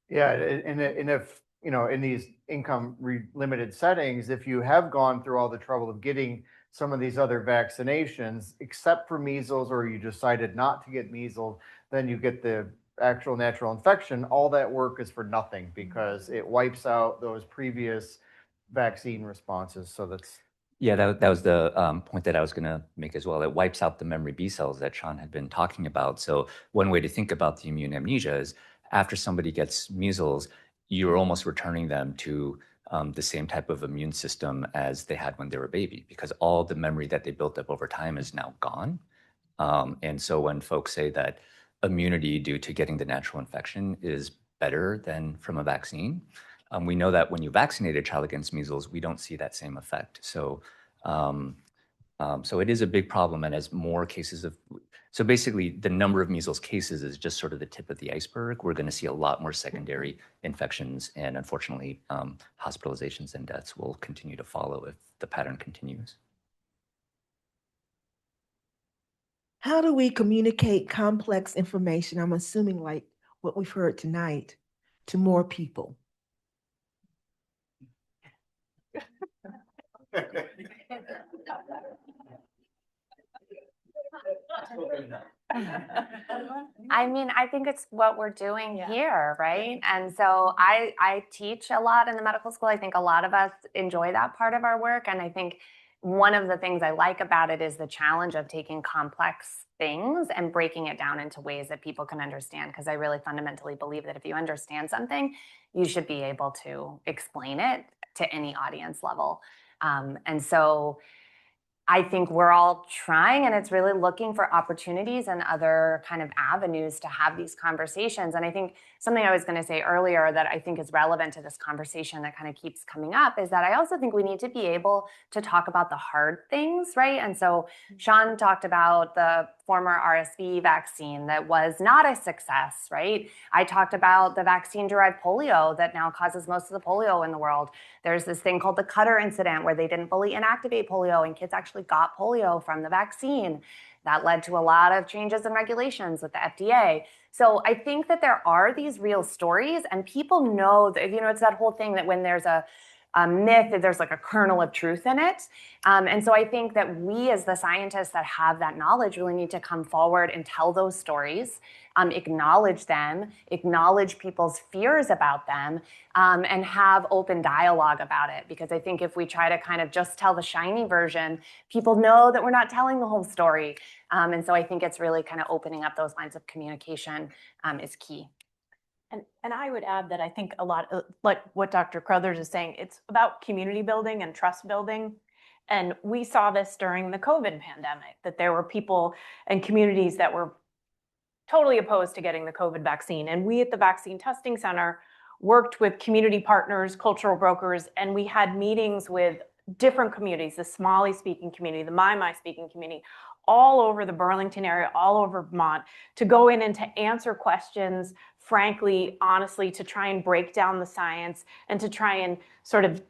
Yeah, and if, you know, in these income limited settings, if you have gone through all the trouble of getting some of these other vaccinations, except for measles, or you decided not to get measles, then you get the actual natural infection, all that work is for nothing, because it wipes out those previous vaccine responses. So that's. Yeah, that was the point that I was going to make as well. It wipes out the memory B cells that Sean had been talking about. So one way to think about the immune amnesia is after somebody gets measles, you're almost returning them to the same type of immune system as they had when they were a baby, because all the memory that they built up over time is now gone. And so when folks say that immunity due to getting the natural infection is better than from a vaccine, we know that when you vaccinate a child against measles, we don't see that same effect. So, so it is a big problem, and as more cases of, so basically the number of measles cases is just sort of the tip of the iceberg. We're going to see a lot more secondary infections, and unfortunately, hospitalizations and deaths will continue to follow if the pattern continues. How do we communicate complex information, I'm assuming like what we've heard tonight, to more people? I mean, I think it's what we're doing Yeah. here, right? And so I teach a lot in the medical school. I think a lot of us enjoy that part of our work. And I think one of the things I like about it is the challenge of taking complex things and breaking it down into ways that people can understand. Because I really fundamentally believe that if you understand something, you should be able to explain it to any audience level. And so I think we're all trying, and it's really looking for opportunities and other kind of avenues to have these conversations. And I think something I was going to say earlier that I think is relevant to this conversation that kind of keeps coming up is that I also think we need to be able to talk about the hard things, right? And so Sean talked about the former RSV vaccine that was not a success, right? I talked about the vaccine-derived polio that now causes most of the polio in the world. There's this thing called the Cutter incident where they didn't fully inactivate polio and kids actually got polio from the vaccine. That led to a lot of changes in regulations with the FDA. So I think that there are these real stories, and people know that, you know, it's that whole thing that when there's a myth, there's like a kernel of truth in it. And so I think that we as the scientists that have that knowledge really need to come forward and tell those stories, acknowledge them, acknowledge people's fears about them, and have open dialogue about it. Because I think if we try to kind of just tell the shiny version, people know that we're not telling the whole story. And so I think it's really kind of opening up those lines of communication is key. And I would add that I think a lot, like what Dr. Crothers is saying, it's about community building and trust building. And we saw this during the COVID pandemic, that there were people and communities that were totally opposed to getting the COVID vaccine. And we at the Vaccine Testing Center worked with community partners, cultural brokers, and we had meetings with different communities, the Somali speaking community, the Mai speaking community, all over the Burlington area, all over Vermont, to go in and to answer questions, frankly, honestly, to try and break down the science and to try and sort of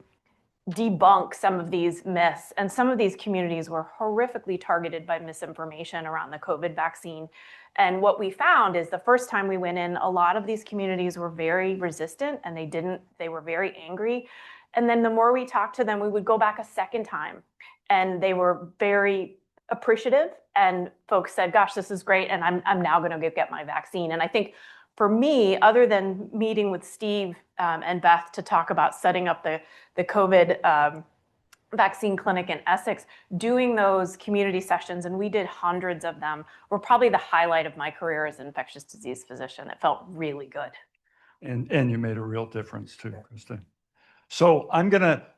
debunk some of these myths. And some of these communities were horrifically targeted by misinformation around the COVID vaccine. And what we found is the first time we went in, a lot of these communities were very resistant and they were very angry. And then the more we talked to them, we would go back a second time and they were very appreciative. And folks said, gosh, this is great. And I'm now going to get my vaccine. And I think for me, other than meeting with Steve and Beth to talk about setting up the COVID vaccine clinic in Essex, doing those community sessions, and we did hundreds of them, were probably the highlight of my career as an infectious disease physician. It felt really good. And you made a real difference too, Kristen. So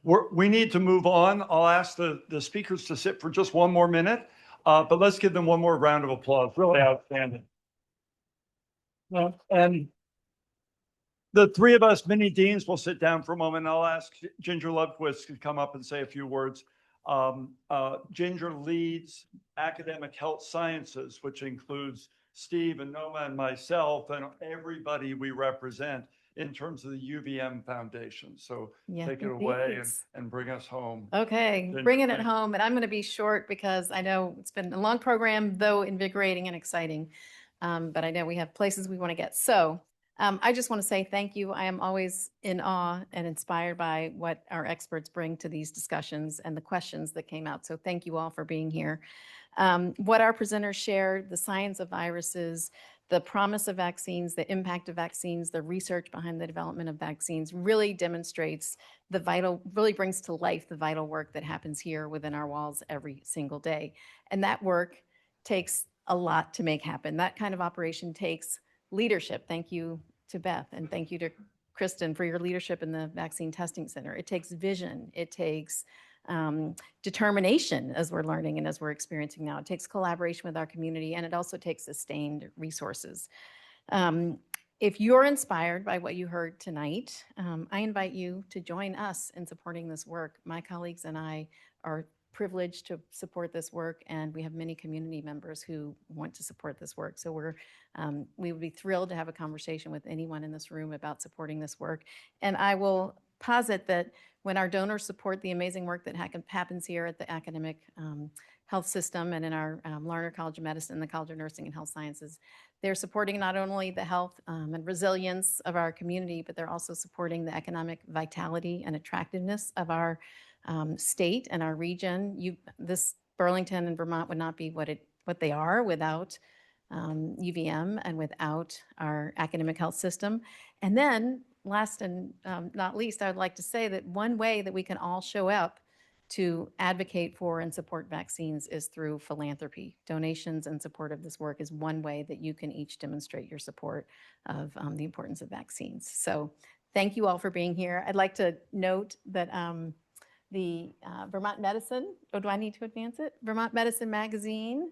we need to move on. I'll ask the speakers to sit for just one more minute, but let's give them one more round of applause. Really outstanding. And the three of us mini deans will sit down for a moment. I'll ask Ginger Lovequist to come up and say a few words. Ginger leads academic health sciences, which includes Steve and Noma and myself and everybody we represent in terms of the UVM Foundation. So take it away and bring us home. Okay, Ginger, bringing it thanks. home. And I'm going to be short because I know it's been a long program, though invigorating and exciting. But I know we have places we want to get. So I just want to say thank you. I am always in awe and inspired by what our experts bring to these discussions and the questions that came out. So thank you all for being here. What our presenters shared, the science of viruses, the promise of vaccines, the impact of vaccines, the research behind the development of vaccines really demonstrates really brings to life the vital work that happens here within our walls every single day. And that work takes a lot to make happen. That kind of operation takes leadership. Thank you to Beth and thank you to Kristen for your leadership in the Vaccine Testing Center. It takes vision. It takes determination, as we're learning and as we're experiencing now. It takes collaboration with our community, and it also takes sustained resources. If you're inspired by what you heard tonight, I invite you to join us in supporting this work. My colleagues and I are privileged to support this work, and we have many community members who want to support this work. So we would be thrilled to have a conversation with anyone in this room about supporting this work. And I will posit that when our donors support the amazing work that happens here at the academic health system and in our Larner College of Medicine, the College of Nursing and Health Sciences, they're supporting not only the health and resilience of our community, but they're also supporting the economic vitality and attractiveness of our state and our region. This Burlington and Vermont would not be what they are without UVM and without our academic health system. And then last and not least, I would like to say that one way that we can all show up to advocate for and support vaccines is through philanthropy. Donations and support of this work is one way that you can each demonstrate your support of the importance of vaccines. So thank you all for being here. I'd like to note that the Vermont Medicine, do I need to advance it? Vermont Medicine Magazine.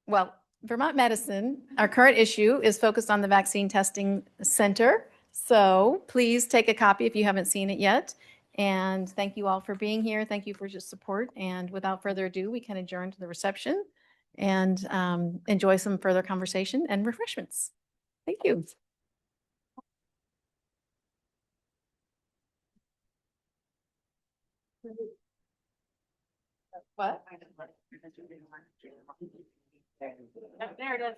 Well, Vermont Medicine, our current issue is focused on the Vaccine Testing Center. So please take a copy if you haven't seen it yet. And thank you all for being here. Thank you for your support. And without further ado, we can adjourn to the reception and enjoy some further conversation and refreshments. Thank you. What? There it is.